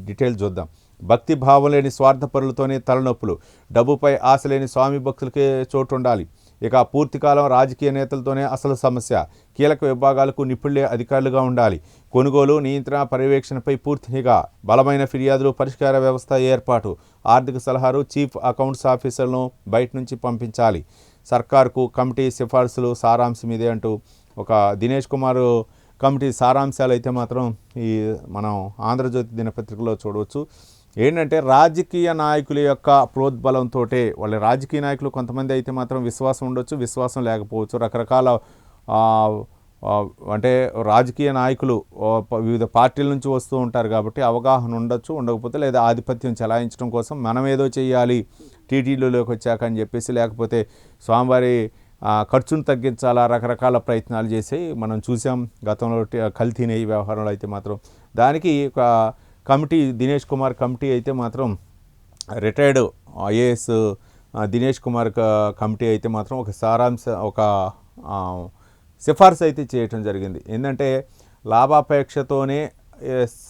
డీటెయిల్స్ చూద్దాం. భక్తి భావం లేని స్వార్థపరులతోనే తలనొప్పులు, డబ్బుపై ఆశ లేని స్వామి భక్తులకే చోటు ఉండాలి. ఇక పూర్తికాలం రాజకీయ నేతలతోనే అసలు సమస్య, కీలక విభాగాలకు నిపుణులే అధికారులుగా ఉండాలి. కొనుగోలు, నియంత్రణ, పర్యవేక్షణపై పూర్తి నిఘా, బలమైన ఫిర్యాదులు పరిష్కార వ్యవస్థ ఏర్పాటు, ఆర్థిక సలహాలు చీఫ్ అకౌంట్స్ ఆఫీసర్లను బయట నుంచి పంపించాలి. సర్కార్కు కమిటీ సిఫార్సులు సారాంశం ఇదే అంటూ ఒక దినేష్ కుమార్ కమిటీ సారాంశాలు అయితే మాత్రం ఈ మనం ఆంధ్రజ్యోతి దినపత్రికలో చూడవచ్చు. ఏంటంటే రాజకీయ నాయకుల యొక్క ప్రోద్బలంతో, వాళ్ళ రాజకీయ నాయకులు కొంతమంది అయితే మాత్రం విశ్వాసం ఉండొచ్చు, విశ్వాసం లేకపోవచ్చు. రకరకాల అంటే రాజకీయ నాయకులు వివిధ పార్టీల నుంచి వస్తూ ఉంటారు కాబట్టి అవగాహన ఉండొచ్చు, ఉండకపోతే లేదా ఆధిపత్యం చెలాయించడం కోసం మనం ఏదో చేయాలి టీటీడీలోకి వచ్చాక అని చెప్పేసి, లేకపోతే స్వామివారి ఖర్చును తగ్గించాలా, రకరకాల ప్రయత్నాలు చేసి మనం చూసాం గతంలో కల్తీ నెయ్యి వ్యవహారంలో అయితే మాత్రం. దానికి ఒక కమిటీ, దినేష్ కుమార్ కమిటీ అయితే మాత్రం retired IAS Dinesh Kumar committee అయితే మాత్రం ఒక సిఫార్సు అయితే చేయటం జరిగింది. ఏంటంటే లాభాపేక్షతోనే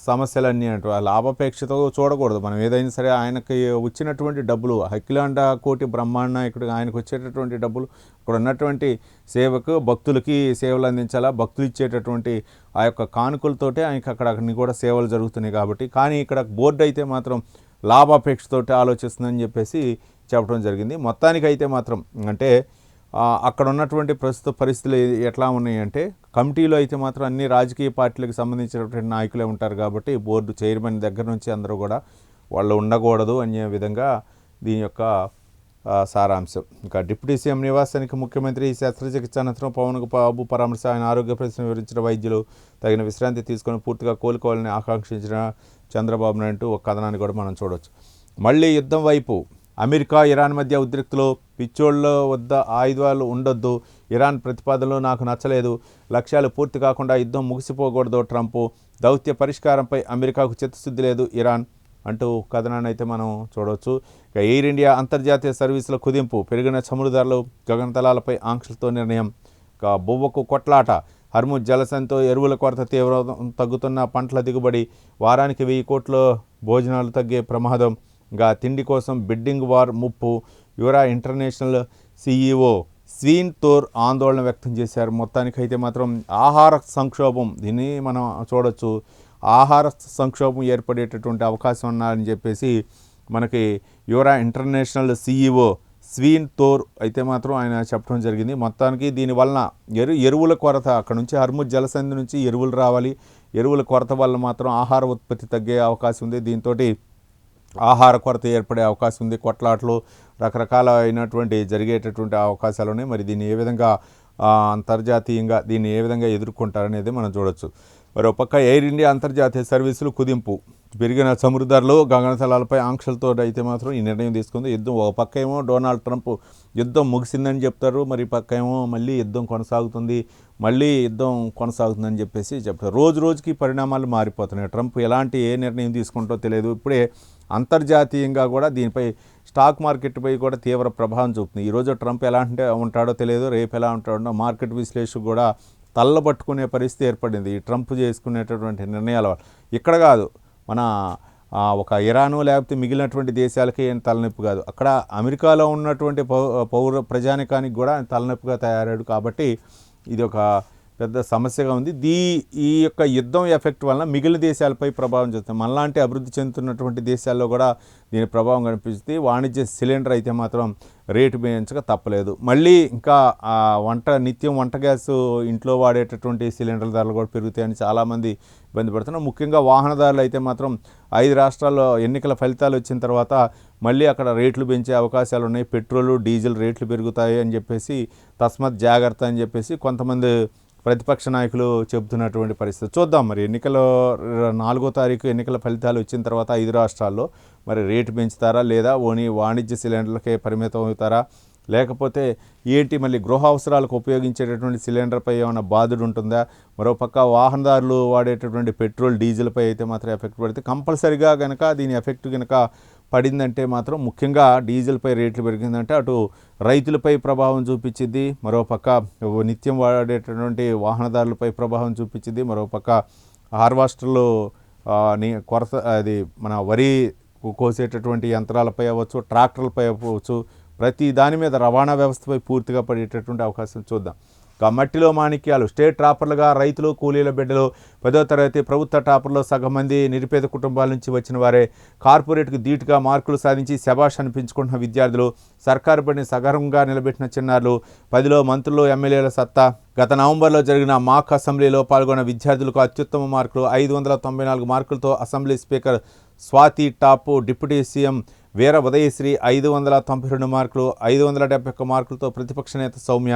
సమస్యలన్నీ అంటారు. ఆ లాభాపేక్షతో చూడకూడదు మనం ఏదైనా సరే. ఆయనకి వచ్చినటువంటి డబ్బులు, అఖిలాండ కోటి బ్రహ్మాండ నాయకుడు ఆయనకు వచ్చేటటువంటి డబ్బులు ఇక్కడ ఉన్నటువంటి సేవకు భక్తులకి సేవలు అందించాలా, భక్తులు ఇచ్చేటటువంటి ఆ యొక్క కానుకలతోటే ఆయనకి అన్ని కూడా సేవలు జరుగుతున్నాయి కాబట్టి. కానీ ఇక్కడ బోర్డు అయితే మాత్రం లాభాపేక్షతోటి ఆలోచిస్తుందని చెప్పేసి చెప్పడం జరిగింది. మొత్తానికైతే మాత్రం అంటే అక్కడ ఉన్నటువంటి ప్రస్తుత పరిస్థితులు ఎట్లా ఉన్నాయంటే, కమిటీలో అయితే మాత్రం అన్ని రాజకీయ పార్టీలకు సంబంధించినటువంటి నాయకులే ఉంటారు కాబట్టి బోర్డు చైర్మన్ దగ్గర నుంచి అందరూ కూడా వాళ్ళు ఉండకూడదు అనే విధంగా దీని యొక్క సారాంశం. ఇంకా డిప్యూటీ సీఎం నివాసానికి ముఖ్యమంత్రి శస్త్రచికిత్స అనంతరం పవన్ బాబు పరామర్శ. ఆయన ఆరోగ్య పరిస్థితిని వివరించిన వైద్యులు తగిన విశ్రాంతి తీసుకొని పూర్తిగా కోలుకోవాలని ఆకాంక్షించిన చంద్రబాబు నాయుడు ఒక కథనాన్ని కూడా మనం చూడవచ్చు. మళ్ళీ యుద్ధం వైపు. అమెరికా ఇరాన్ మధ్య ఉద్రిక్తులు. పిచ్చోళ్ళ వద్ద ఆయుధాలు ఉండొద్దు. ఇరాన్ ప్రతిపాదనలు నాకు నచ్చలేదు. లక్ష్యాలు పూర్తి కాకుండా యుద్ధం ముగిసిపోకూడదు. ట్రంప్ దౌత్య పరిష్కారంపై అమెరికాకు చిత్తశుద్ధి లేదు ఇరాన్ అంటూ కథనాన్ని అయితే మనం చూడవచ్చు. ఇక ఎయిర్ ఇండియా అంతర్జాతీయ సర్వీసుల కుదింపు. పెరిగిన చమురు ధరలు, గగనతలాలపై ఆంక్షలతో నిర్ణయం. ఇక బొవ్వకు కొట్లాట. హర్ముజ్ జలసంధితో ఎరువుల కొరత తీవ్రం. తగ్గుతున్న పంటల దిగుబడి. వారానికి 1000 కోట్ల భోజనాలు తగ్గే ప్రమాదం. ఇంకా తిండి కోసం బిడ్డింగ్ వార్ ముప్పు. యువరా ఇంటర్నేషనల్ CEO స్వీన్ తోర్ ఆందోళన వ్యక్తం చేశారు. మొత్తానికైతే మాత్రం ఆహార సంక్షోభం, దీన్ని మనం చూడొచ్చు. ఆహార సంక్షోభం ఏర్పడేటటువంటి అవకాశం ఉన్నారని చెప్పేసి మనకి యువరా ఇంటర్నేషనల్ CEO స్వీన్ తోర్ అయితే మాత్రం ఆయన చెప్పడం జరిగింది. మొత్తానికి దీనివలన ఎరువుల కొరత, అక్కడ నుంచి హర్ముజ్ జలసంధి నుంచి ఎరువులు రావాలి. ఎరువుల కొరత వల్ల మాత్రం ఆహార ఉత్పత్తి తగ్గే అవకాశం ఉంది. దీంతో ఆహార కొరత ఏర్పడే అవకాశం ఉంది. కొట్లాట్లు రకరకాలైనటువంటి జరిగేటటువంటి అవకాశాలు ఉన్నాయి. మరి దీన్ని ఏ విధంగా అంతర్జాతీయంగా దీన్ని ఏ విధంగా ఎదుర్కొంటారనేది మనం చూడొచ్చు. మరో పక్క ఎయిర్ ఇండియా అంతర్జాతీయ సర్వీసులు కుదింపు. పెరిగిన చమురు ధరలు, గగనతలాలపై ఆంక్షలతో అయితే మాత్రం ఈ నిర్ణయం తీసుకుంది. యుద్ధం ఒక పక్క ఏమో డొనాల్డ్ ట్రంప్ యుద్ధం ముగిసిందని చెప్తారు, మరి పక్క ఏమో మళ్ళీ యుద్ధం కొనసాగుతుందని చెప్పేసి చెప్తారు. రోజు రోజుకి పరిణామాలు మారిపోతున్నాయి. ట్రంప్ ఏ నిర్ణయం తీసుకుంటో తెలియదు. ఇప్పుడే అంతర్జాతీయంగా కూడా దీనిపై స్టాక్ మార్కెట్పై కూడా తీవ్ర ప్రభావం చూపుతుంది. ఈరోజు ట్రంప్ ఉంటాడో తెలియదు, రేపు ఎలా ఉంటాడో మార్కెట్ విశ్లేషకు కూడా తల్లబట్టుకునే పరిస్థితి ఏర్పడింది ఈ ట్రంప్ చేసుకునేటటువంటి నిర్ణయాల వల్ల. ఇక్కడ కాదు, మన ఒక ఇరాను లేకపోతే మిగిలినటువంటి దేశాలకి ఏం తలనొప్పి కాదు, అక్కడ అమెరికాలో ఉన్నటువంటి ప్రజానికానికి కూడా తలనొప్పిగా తయారాడు. కాబట్టి ఇది ఒక పెద్ద సమస్యగా ఉంది. ఈ యొక్క యుద్ధం ఎఫెక్ట్ వలన మిగిలిన దేశాలపై ప్రభావం చూస్తుంది. మనలాంటి అభివృద్ధి చెందుతున్నటువంటి దేశాల్లో కూడా దీని ప్రభావం కనిపిస్తుంది. వాణిజ్య సిలిండర్ అయితే మాత్రం రేటు పెంచక తప్పలేదు. మళ్ళీ ఇంకా నిత్యం వంట గ్యాస్ ఇంట్లో వాడేటటువంటి సిలిండర్ ధరలు కూడా పెరుగుతాయని చాలామంది ఇబ్బంది పడుతున్నారు. ముఖ్యంగా వాహనదారులు అయితే మాత్రం 5 రాష్ట్రాల్లో ఎన్నికల ఫలితాలు వచ్చిన తర్వాత మళ్ళీ అక్కడ రేట్లు పెంచే అవకాశాలు ఉన్నాయి. పెట్రోలు, డీజిల్ రేట్లు పెరుగుతాయి అని చెప్పేసి తస్మత్ జాగ్రత్త అని చెప్పేసి కొంతమంది ప్రతిపక్ష నాయకులు చెబుతున్నటువంటి పరిస్థితి. చూద్దాం మరి 4వ తారీఖు ఎన్నికల ఫలితాలు వచ్చిన తర్వాత 5 రాష్ట్రాల్లో మరి రేటు పెంచుతారా లేదా, వాణిజ్య సిలిండర్లకే పరిమితం అవుతారా, లేకపోతే మళ్ళీ గృహ అవసరాలకు ఉపయోగించేటటువంటి సిలిండర్పై ఏమైనా బాధుడు ఉంటుందా? మరోపక్క వాహనదారులు వాడేటటువంటి పెట్రోల్, డీజిల్పై అయితే మాత్రం ఎఫెక్ట్ పడితే కంపల్సరిగా కనుక దీని ఎఫెక్ట్ కనుక పడిందంటే మాత్రం ముఖ్యంగా డీజిల్పై రేట్లు పెరిగిందంటే అటు రైతులపై ప్రభావం చూపించింది, మరోపక్క నిత్యం వాడేటటువంటి వాహనదారులపై ప్రభావం చూపించింది, మరోపక్క హార్వెస్టర్లు కొరత, అది మన వరి కోసేటటువంటి యంత్రాలపై అవ్వచ్చు, ట్రాక్టర్లపై అవ్వచ్చు, ప్రతి దాని మీద రవాణా వ్యవస్థపై పూర్తిగా పడేటటువంటి అవకాశం చూద్దాం. మట్టిలో మాణిక్యాలు. స్టేట్ టాపర్లుగా రైతులు, కూలీల బిడ్డలు. 10వ తరగతి ప్రభుత్వ టాపర్లో సగం మంది నిరుపేద కుటుంబాల నుంచి వచ్చిన వారే. కార్పొరేట్కు ధీటుగా మార్కులు సాధించి శభాష్ అనిపించుకుంటున్న విద్యార్థులు. సర్కారు పడిని సగర్వంగా నిలబెట్టిన చిన్నారులు. 10లో మంత్రులు, ఎమ్మెల్యేల సత్తా. గత నవంబర్లో జరిగిన మాక్ అసెంబ్లీలో పాల్గొన్న విద్యార్థులకు అత్యుత్తమ మార్కులు. 594 మార్కులతో assembly speaker Swathi top. Deputy CM Veera Udayasri 592 మార్కులు. 571 మార్కులతో ప్రతిపక్ష నేత సౌమ్య.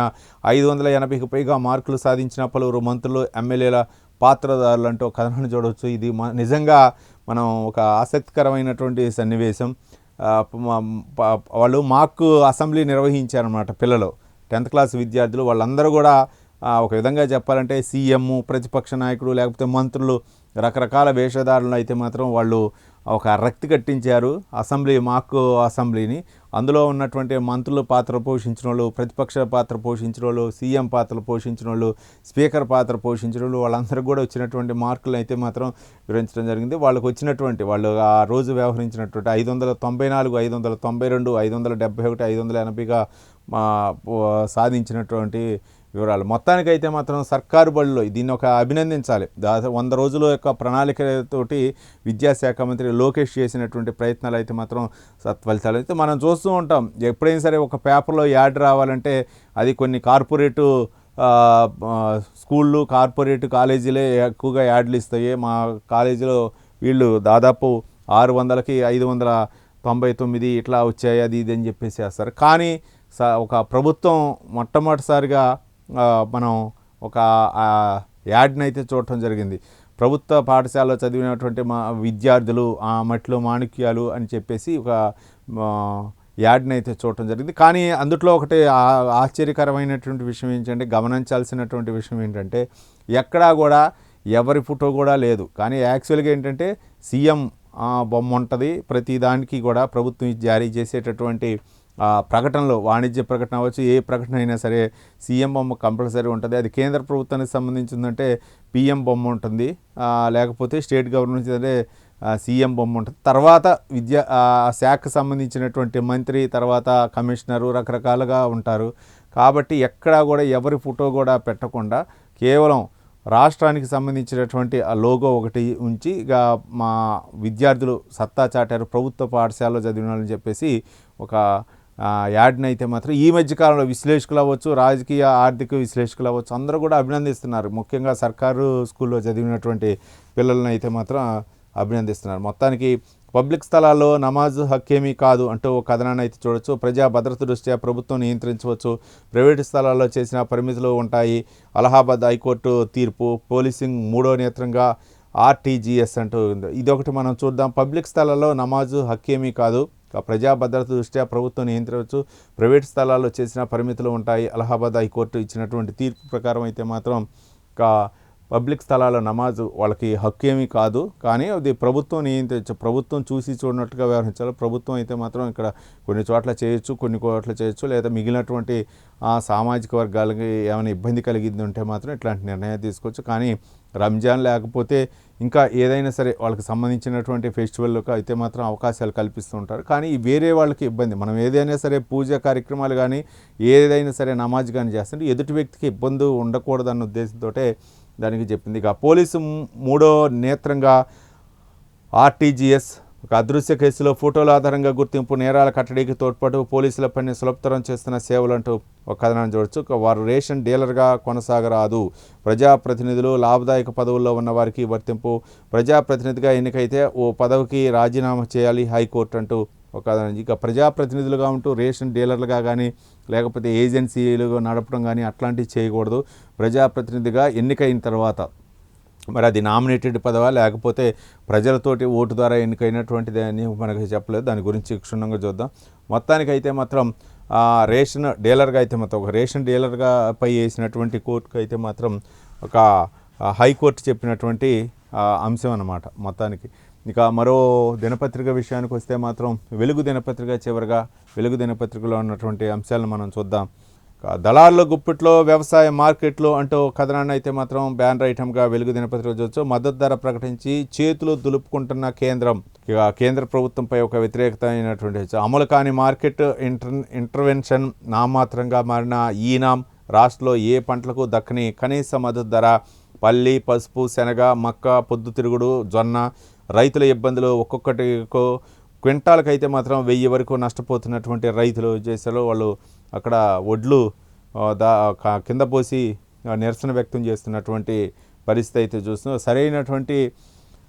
580కి పైగా మార్కులు సాధించిన పలువురు మంత్రులు, ఎమ్మెల్యేల పాత్రదారులు అంటూ కథనాన్ని చూడవచ్చు. ఇది నిజంగా మనం ఒక ఆసక్తికరమైనటువంటి సన్నివేశం. వాళ్ళు మాక్ అసెంబ్లీ నిర్వహించారన్నమాట. పిల్లలు 10th క్లాస్ విద్యార్థులు వాళ్ళందరూ కూడా ఒక విధంగా చెప్పాలంటే సీఎం, ప్రతిపక్ష నాయకుడు లేకపోతే మంత్రులు రకరకాల వేషధారులను అయితే మాత్రం వాళ్ళు ఒక రక్తి కట్టించారు మాక్ అసెంబ్లీని. అందులో ఉన్నటువంటి మంత్రులు పాత్ర పోషించిన వాళ్ళు, ప్రతిపక్ష పాత్ర పోషించిన వాళ్ళు, సీఎం పాత్ర పోషించిన వాళ్ళు, స్పీకర్ పాత్ర పోషించిన వాళ్ళు, వాళ్ళందరూ కూడా వచ్చినటువంటి మార్కులు అయితే మాత్రం వివరించడం జరిగింది. వాళ్ళకు వచ్చినటువంటి వాళ్ళు ఆ రోజు వ్యవహరించినటువంటి 594, 592, 571, 580గా సాధించినటువంటి వివరాలు. మొత్తానికైతే మాత్రం సర్కారు బడుల్లో దీన్ని ఒక అభినందించాలి. 100 రోజుల యొక్క ప్రణాళికతోటి విద్యాశాఖ మంత్రి లోకేష్ చేసినటువంటి ప్రయత్నాలు అయితే మాత్రం సత్ఫలితాలు అయితే మనం చూస్తూ ఉంటాం. ఎప్పుడైనా సరే ఒక పేపర్లో యాడ్ రావాలంటే అది కొన్ని కార్పొరేటు స్కూళ్ళు, కార్పొరేట్ కాలేజీలే ఎక్కువగా యాడ్లు ఇస్తాయి. మా కాలేజీలో వీళ్ళు దాదాపు 600కి 599 ఇట్లా వచ్చాయి, అది ఇది అని చెప్పేసి వేస్తారు. కానీ ఒక ప్రభుత్వం మొట్టమొదటిసారిగా మనం ఒక యాడ్ని అయితే చూడటం జరిగింది. ప్రభుత్వ పాఠశాలలో చదివినటువంటి మా విద్యార్థులు మట్టిలో మాణిక్యాలు అని చెప్పేసి ఒక యాడ్ని అయితే చూడటం జరిగింది. కానీ అందులో ఒకటి ఆశ్చర్యకరమైనటువంటి విషయం ఏంటంటే, గమనించాల్సినటువంటి విషయం ఏంటంటే, ఎక్కడా కూడా ఎవరి ఫోటో కూడా లేదు. కానీ యాక్చువల్గా ఏంటంటే సీఎం బొమ్మ ఉంటుంది ప్రతి దానికి కూడా. ప్రభుత్వం జారీ చేసేటటువంటి ప్రకటనలో, వాణిజ్య ప్రకటన అవ్వచ్చు, ఏ ప్రకటన అయినా సరే సీఎం బొమ్మ కంపల్సరీ ఉంటుంది. అది కేంద్ర ప్రభుత్వానికి సంబంధించిందంటే పిఎం బొమ్మ ఉంటుంది, లేకపోతే స్టేట్ గవర్నమెంట్ అంటే సీఎం బొమ్మ ఉంటుంది. తర్వాత శాఖకు సంబంధించినటువంటి మంత్రి, తర్వాత కమిషనరు రకరకాలుగా ఉంటారు. కాబట్టి ఎక్కడా కూడా ఎవరి ఫోటో కూడా పెట్టకుండా కేవలం రాష్ట్రానికి సంబంధించినటువంటి ఆ లోగో ఒకటి ఉంచి ఇక మా విద్యార్థులు సత్తా చాటారు ప్రభుత్వ పాఠశాలలో చదివినాలని చెప్పేసి ఒక యాడ్ని అయితే మాత్రం ఈ మధ్యకాలంలో విశ్లేషకులు అవ్వచ్చు, రాజకీయ ఆర్థిక విశ్లేషకులు అవ్వచ్చు, అందరూ కూడా అభినందిస్తున్నారు. ముఖ్యంగా సర్కారు స్కూల్లో చదివినటువంటి పిల్లలను అయితే మాత్రం అభినందిస్తున్నారు. మొత్తానికి పబ్లిక్ స్థలాల్లో నమాజు హక్కేమీ కాదు అంటూ ఒక కథనాన్ని అయితే చూడొచ్చు. ప్రజా భద్రత దృష్ట్యా ప్రభుత్వం నియంత్రించవచ్చు, ప్రైవేటు స్థలాల్లో చేసిన పరిమితులు ఉంటాయి. అలహాబాద్ హైకోర్టు తీర్పు, పోలీసింగ్ మూడో నేత్రంగా ఆర్టీజీఎస్ అంటూ ఉంది. ఇదొకటి మనం చూద్దాం. పబ్లిక్ స్థలాల్లో నమాజు హక్కేమీ కాదు, ప్రజా భద్రత దృష్ట్యా ప్రభుత్వం నియంత్రించవచ్చు, ప్రైవేట్ స్థలాల్లో చేసిన పరిమితులు ఉంటాయి. అలహాబాద్ హైకోర్టు ఇచ్చినటువంటి తీర్పు ప్రకారం అయితే మాత్రం పబ్లిక్ స్థలాల నమాజు వాళ్ళకి హక్కు ఏమీ కాదు, కానీ అది ప్రభుత్వం నియంత్రించు, ప్రభుత్వం చూసి చూడనట్టుగా వ్యవహరించాలి. ప్రభుత్వం అయితే మాత్రం ఇక్కడ కొన్ని చోట్ల చేయొచ్చు, కొన్ని చోట్ల చేయొచ్చు, లేదా మిగిలినటువంటి సామాజిక వర్గాలకి ఏమైనా ఇబ్బంది కలిగింది ఉంటే మాత్రం ఇట్లాంటి నిర్ణయాలు తీసుకోవచ్చు. కానీ రంజాన్ లేకపోతే ఇంకా ఏదైనా సరే వాళ్ళకి సంబంధించినటువంటి ఫెస్టివల్కి అయితే మాత్రం అవకాశాలు కల్పిస్తూ ఉంటారు. కానీ వేరే వాళ్ళకి ఇబ్బంది, మనం ఏదైనా సరే పూజా కార్యక్రమాలు కానీ ఏదైనా సరే నమాజ్ కానీ చేస్తుంటే ఎదుటి వ్యక్తికి ఇబ్బంది ఉండకూడదన్న ఉద్దేశంతో దానికి చెప్పింది. ఇక పోలీసు మూడో నేత్రంగా ఆర్టీజీఎస్, ఒక అదృశ్య కేసులో ఫోటోల ఆధారంగా గుర్తింపు, నేరాల కట్టడికి తోడ్పాటు, పోలీసుల పని సులభతరం చేస్తున్న సేవలు అంటూ ఒక కథనాన్ని చూడవచ్చు. వారు రేషన్ డీలర్గా కొనసాగరాదు, ప్రజాప్రతినిధులు లాభదాయక పదవుల్లో ఉన్న వారికి వర్తింపు, ప్రజాప్రతినిధిగా ఎన్నికైతే ఓ పదవికి రాజీనామా చేయాలి హైకోర్టు అంటూ ఒక కథనం. ఇక ప్రజాప్రతినిధులుగా ఉంటూ రేషన్ డీలర్లుగా కానీ లేకపోతే ఏజెన్సీలు నడపడం కానీ అట్లాంటివి చేయకూడదు. ప్రజాప్రతినిధిగా ఎన్నికైన తర్వాత మరి అది నామినేటెడ్ పదవా లేకపోతే ప్రజలతోటి ఓటు ద్వారా ఎన్నికైనటువంటిది అని మనకు చెప్పలేదు. దాని గురించి క్షుణ్ణంగా చూద్దాం. మొత్తానికైతే మాత్రం రేషన్ డీలర్గా అయితే మాత్రం ఒక రేషన్ డీలర్గా పై వేసినటువంటి కోర్టుకు అయితే మాత్రం ఒక హైకోర్టు చెప్పినటువంటి అంశం అన్నమాట మొత్తానికి. ఇక మరో దినపత్రిక విషయానికి వస్తే మాత్రం వెలుగు దినపత్రిక, చివరిగా వెలుగు దినపత్రికలో ఉన్నటువంటి అంశాలను మనం చూద్దాం. దళారుల గుప్పిట్లో వ్యవసాయ మార్కెట్లు అంటూ కథనాన్ని అయితే మాత్రం బ్యానర్ ఐటమ్గా వెలుగు దినపత్రిక చూడవచ్చు. మద్దతు ధర ప్రకటించి చేతులు దులుపుకుంటున్న కేంద్రం, ఇక కేంద్ర ప్రభుత్వంపై ఒక వ్యతిరేకత అయినటువంటి అమలు కాని మార్కెట్ ఇంటర్వెన్షన్ నామాత్రంగా మారిన ఈనాం, రాష్ట్రంలో ఏ పంటలకు దక్కని కనీస మద్దతు ధర, పల్లి, పసుపు, శనగ, మక్క, పొద్దుతిరుగుడు, జొన్న రైతుల ఇబ్బందులు, ఒక్కొక్కటి క్వింటాలకైతే మాత్రం 1000 వరకు నష్టపోతున్నటువంటి రైతులు చేశారు. వాళ్ళు అక్కడ ఒడ్లు కింద పోసి నిరసన వ్యక్తం చేస్తున్నటువంటి పరిస్థితి అయితే చూస్తున్నాం. సరైనటువంటి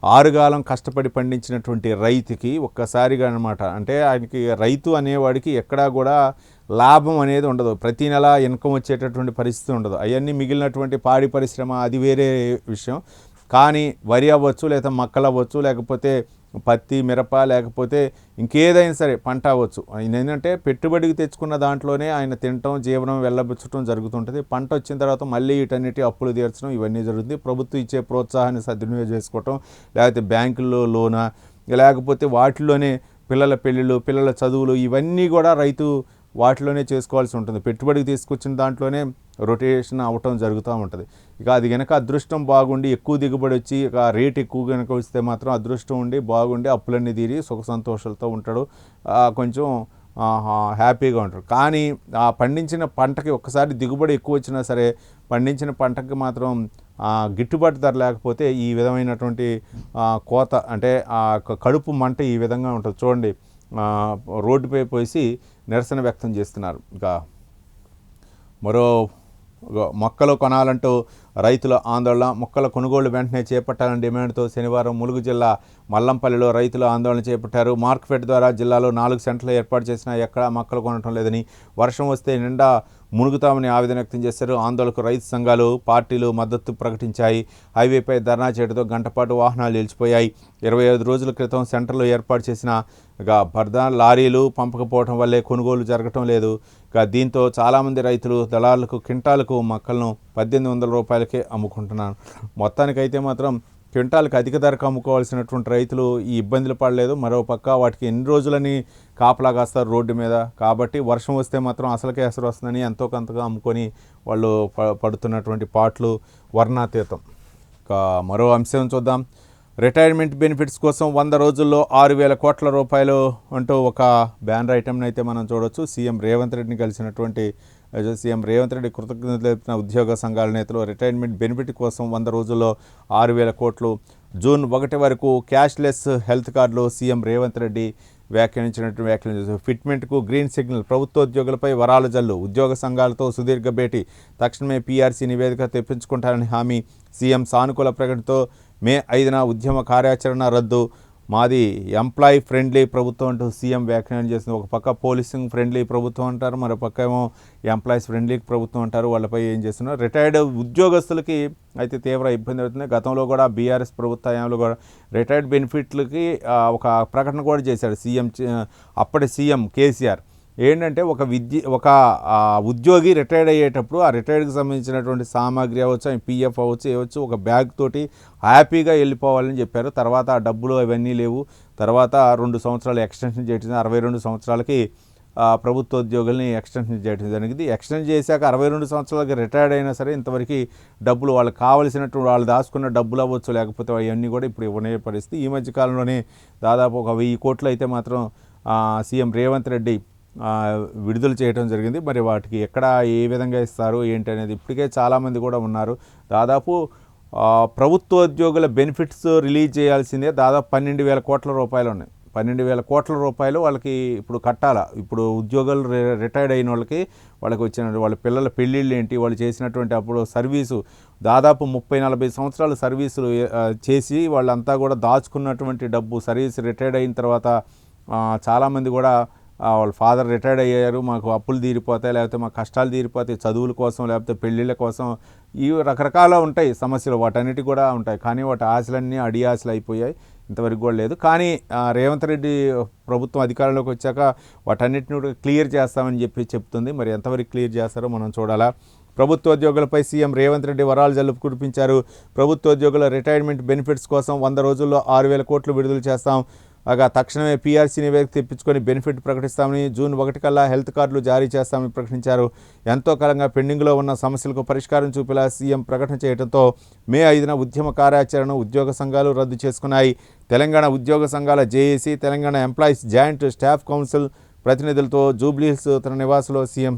ఆరుగాలం కష్టపడి పండించినటువంటి రైతుకి ఒక్కసారిగా అనమాట, అంటే ఆయనకి రైతు అనేవాడికి ఎక్కడా కూడా లాభం అనేది ఉండదు, ప్రతి నెల ఇన్కమ్ వచ్చేటటువంటి పరిస్థితి ఉండదు. అవన్నీ మిగిలినటువంటి పాడి పరిశ్రమ అది వేరే విషయం. కానీ వరి అవ్వచ్చు, లేదా మక్కలు అవ్వచ్చు, లేకపోతే పత్తి, మిరప, లేకపోతే ఇంకేదైనా సరే పంట అవ్వచ్చు. ఆయన ఏంటంటే పెట్టుబడికి తెచ్చుకున్న దాంట్లోనే ఆయన తినటం, జీవనం వెళ్ళబుచ్చటం జరుగుతుంటుంది. పంట వచ్చిన తర్వాత మళ్ళీ వీటన్నిటి అప్పులు తీర్చడం ఇవన్నీ జరుగుతుంది. ప్రభుత్వం ఇచ్చే ప్రోత్సాహాన్ని సద్వినియోగం చేసుకోవటం, లేకపోతే బ్యాంకుల్లో లోన, లేకపోతే వాటిల్లోనే పిల్లల పెళ్ళిళ్ళు, పిల్లల చదువులు ఇవన్నీ కూడా రైతు వాటిలోనే చేసుకోవాల్సి ఉంటుంది. పెట్టుబడికి తీసుకొచ్చిన దాంట్లోనే రొటేషన్ అవ్వటం జరుగుతూ ఉంటుంది. ఇక అది కనుక అదృష్టం బాగుండి ఎక్కువ దిగుబడి వచ్చి ఇక రేట్ ఎక్కువ కనుక వస్తే మాత్రం అదృష్టం ఉండి బాగుండి అప్పులన్నీ తీరి సుఖ సంతోషాలతో ఉంటాడు, కొంచెం హ్యాపీగా ఉంటారు. కానీ ఆ పండించిన పంటకి ఒక్కసారి దిగుబడి ఎక్కువ వచ్చినా సరే పండించిన పంటకి మాత్రం గిట్టుబాటు ధర లేకపోతే ఈ విధమైనటువంటి కోత అంటే కడుపు మంట ఈ విధంగా ఉంటుంది. చూడండి, రోడ్డుపై పోసి నిరసన వ్యక్తం చేస్తున్నారు. ఇంకా మరో మొక్కలు కొనాలంటూ రైతుల ఆందోళన. మొక్కల కొనుగోలు వెంటనే చేపట్టాలని డిమాండ్తో శనివారం ములుగు జిల్లా మల్లంపల్లిలో రైతులు ఆందోళన చేపట్టారు. మార్కెట్ ద్వారా జిల్లాలో 4 సెంటర్లు ఏర్పాటు చేసినా ఎక్కడా మొక్కలు కొనటం లేదని, వర్షం వస్తే నిండా మునుగుతామని ఆవేదన వ్యక్తం చేశారు. ఆందోళనకు రైతు సంఘాలు, పార్టీలు మద్దతు ప్రకటించాయి. హైవేపై ధర్నా చేయడంతో గంటపాటు వాహనాలు నిలిచిపోయాయి. 25 రోజుల క్రితం సెంటర్లు ఏర్పాటు చేసిన లారీలు పంపకపోవడం వల్లే కొనుగోలు జరగటం లేదు. దీంతో చాలామంది రైతులు దళారులకు క్వింటాలకు మొక్కలను 1800 రూపాయలకే అమ్ముకుంటున్నారు. మొత్తానికైతే మాత్రం క్వింటాల్కి అధిక ధరకు అమ్ముకోవాల్సినటువంటి రైతులు ఈ ఇబ్బందులు పడలేదు. మరోపక్క వాటికి ఎన్ని రోజులని కాపలా కాస్తారు రోడ్డు మీద. కాబట్టి వర్షం వస్తే మాత్రం అసలుకే ఎసరు వస్తుందని ఎంతో కొంతగా అమ్ముకొని వాళ్ళు పడుతున్నటువంటి పాటలు వర్ణాతీతం. మరో అంశం చూద్దాం. రిటైర్మెంట్ బెనిఫిట్స్ కోసం 100 రోజుల్లో 6,000 కోట్ల రూపాయలు అంటూ ఒక బ్యానర్ ఐటమ్ని అయితే మనం చూడవచ్చు. సీఎం రేవంత్ రెడ్డిని కలిసినటువంటి సీఎం రేవంత్ రెడ్డి కృతజ్ఞతలు తెలిపిన ఉద్యోగ సంఘాల నేతలు రిటైర్మెంట్ బెనిఫిట్ కోసం 100 రోజుల్లో 6,000 కోట్లు. జూన్ 1 వరకు క్యాష్లెస్ హెల్త్ కార్డులు సీఎం రేవంత్ రెడ్డి వ్యాఖ్యానించినట్టు వ్యాఖ్యానించారు. ఫిట్మెంట్కు గ్రీన్ సిగ్నల్. ప్రభుత్వోద్యోగులపై వరాల జల్లు. ఉద్యోగ సంఘాలతో సుదీర్ఘ భేటీ. తక్షణమే పీఆర్సీ నివేదిక తెప్పించుకుంటారని హామీ. సీఎం సానుకూల ప్రకటనతో మే 5న ఉద్యమ కార్యాచరణ రద్దు. మాది ఎంప్లాయీ ఫ్రెండ్లీ ప్రభుత్వం అంటూ సీఎం వ్యాఖ్యానం చేసింది. ఒక పక్క పోలీసింగ్ ఫ్రెండ్లీ ప్రభుత్వం అంటారు, మరో పక్క ఏమో ఎంప్లాయీస్ ఫ్రెండ్లీ ప్రభుత్వం అంటారు. వాళ్ళపై ఏం చేస్తున్నారు? రిటైర్డ్ ఉద్యోగస్తులకి అయితే తీవ్ర ఇబ్బంది అవుతుంది. గతంలో కూడా బీఆర్ఎస్ ప్రభుత్వ హయాంలో కూడా రిటైర్డ్ బెనిఫిట్లకి ఒక ప్రకటన కూడా చేశాడు అప్పటి సీఎం కేసీఆర్. ఏంటంటే ఒక ఉద్యోగి రిటైర్డ్ అయ్యేటప్పుడు ఆ రిటైర్డ్కి సంబంధించినటువంటి సామాగ్రి అవ్వచ్చు, పీఎఫ్ అవ్వచ్చు, ఏవచ్చు ఒక బ్యాగ్ తోటి హ్యాపీగా వెళ్ళిపోవాలని చెప్పారు. తర్వాత ఆ డబ్బులు అవన్నీ లేవు. తర్వాత 2 సంవత్సరాలు ఎక్స్టెన్షన్ చేయడం, 62 సంవత్సరాలకి ప్రభుత్వోద్యోగుల్ని ఎక్స్టెన్షన్ చేయడం జరిగింది. ఎక్స్టెన్షన్ చేశాక 62 సంవత్సరాలకి రిటైర్డ్ అయినా సరే ఇంతవరకు డబ్బులు వాళ్ళకి కావలసినట్టు వాళ్ళు దాచుకున్న డబ్బులు అవ్వచ్చు, లేకపోతే అవన్నీ కూడా ఇప్పుడు ఇవ్వనే పరిస్థితి. ఈ మధ్యకాలంలోనే దాదాపు ఒక 1000 కోట్లు అయితే మాత్రం సీఎం రేవంత్ రెడ్డి విడుదల చేయడం జరిగింది. మరి వాటికి ఎక్కడ ఏ విధంగా ఇస్తారు ఏంటి అనేది ఇప్పటికే చాలామంది కూడా ఉన్నారు. దాదాపు ప్రభుత్వోద్యోగుల బెనిఫిట్స్ రిలీజ్ చేయాల్సిందే దాదాపు 12,000 కోట్ల రూపాయలు ఉన్నాయి. 12,000 కోట్ల రూపాయలు వాళ్ళకి ఇప్పుడు కట్టాలా. ఇప్పుడు ఉద్యోగాలు రిటైర్డ్ అయిన వాళ్ళకి వచ్చిన వాళ్ళ పిల్లల పెళ్ళిళ్ళు ఏంటి, వాళ్ళు చేసినటువంటి అప్పుడు సర్వీసు దాదాపు 30-40 సంవత్సరాలు సర్వీసులు చేసి వాళ్ళంతా కూడా దాచుకున్నటువంటి డబ్బు సర్వీస్ రిటైర్డ్ అయిన తర్వాత చాలామంది కూడా వాళ్ళ ఫాదర్ రిటైర్డ్ అయ్యారు, మాకు అప్పులు తీరిపోతాయి, లేకపోతే మా కష్టాలు తీరిపోతాయి, చదువుల కోసం లేకపోతే పెళ్ళిళ్ళ కోసం, ఇవి రకరకాల ఉంటాయి సమస్యలు, వాటన్నిటి కూడా ఉంటాయి. కానీ వాటి ఆశలన్నీ అడి ఆశలు అయిపోయాయి, ఇంతవరకు కూడా లేదు. కానీ రేవంత్ రెడ్డి ప్రభుత్వం అధికారంలోకి వచ్చాక వాటన్నిటిని కూడా క్లియర్ చేస్తామని చెప్తుంది. మరి ఎంతవరకు క్లియర్ చేస్తారో మనం చూడాలా. ప్రభుత్వోద్యోగులపై సీఎం రేవంత్ రెడ్డి వరాలు జల్లు కురిపించారు. ప్రభుత్వోద్యోగుల రిటైర్మెంట్ బెనిఫిట్స్ కోసం 100 రోజుల్లో 6,000 కోట్లు విడుదల చేస్తాం. తక్షణమే పీఆర్సీ నివేదిక తెప్పించుకొని బెనిఫిట్ ప్రకటిస్తామని, జూన్ 1 కల్లా హెల్త్ కార్డులు జారీ చేస్తామని ప్రకటించారు. ఎంతో కాలంగా పెండింగ్లో ఉన్న సమస్యలకు పరిష్కారం చూపేలా సీఎం ప్రకటన చేయడంతో మే 5న ఉద్యమ కార్యాచరణ ఉద్యోగ సంఘాలు రద్దు చేసుకున్నాయి. తెలంగాణ ఉద్యోగ సంఘాల JAC, Telangana employees joint staff council ప్రతినిధులతో జూబ్లీహిల్స్ తన నివాసంలో సీఎం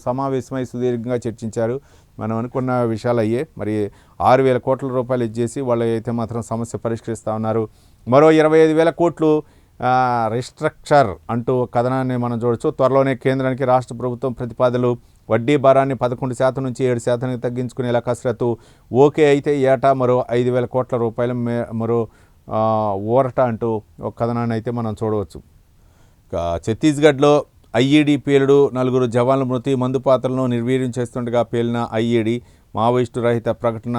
సమావేశమై సుదీర్ఘంగా చర్చించారు. మనం అనుకున్న విషయాలు అయ్యే. మరి 6,000 కోట్ల రూపాయలు ఇచ్చేసి వాళ్ళు అయితే మాత్రం సమస్య పరిష్కరిస్తూ ఉన్నారు. మరో 25,000 కోట్లు రిస్ట్రక్చర్ అంటూ కథనాన్ని మనం చూడొచ్చు. త్వరలోనే కేంద్రానికి రాష్ట్ర ప్రభుత్వం ప్రతిపాదనలు. వడ్డీ భారాన్ని 11% నుంచి 7%కి తగ్గించుకునేలా కసరత్తు. ఓకే అయితే ఏటా మరో 5,000 కోట్ల రూపాయలు మరో ఊరట అంటూ ఒక కథనాన్ని అయితే మనం చూడవచ్చు. ఛత్తీస్గఢ్లో ఐఈడీ పేలుడు, 4 జవాన్ల మృతి. మందు పాత్రలను నిర్వీర్యం చేస్తుండగా పేలిన ఐఈడీ. మావోయిస్టు రహిత ప్రకటన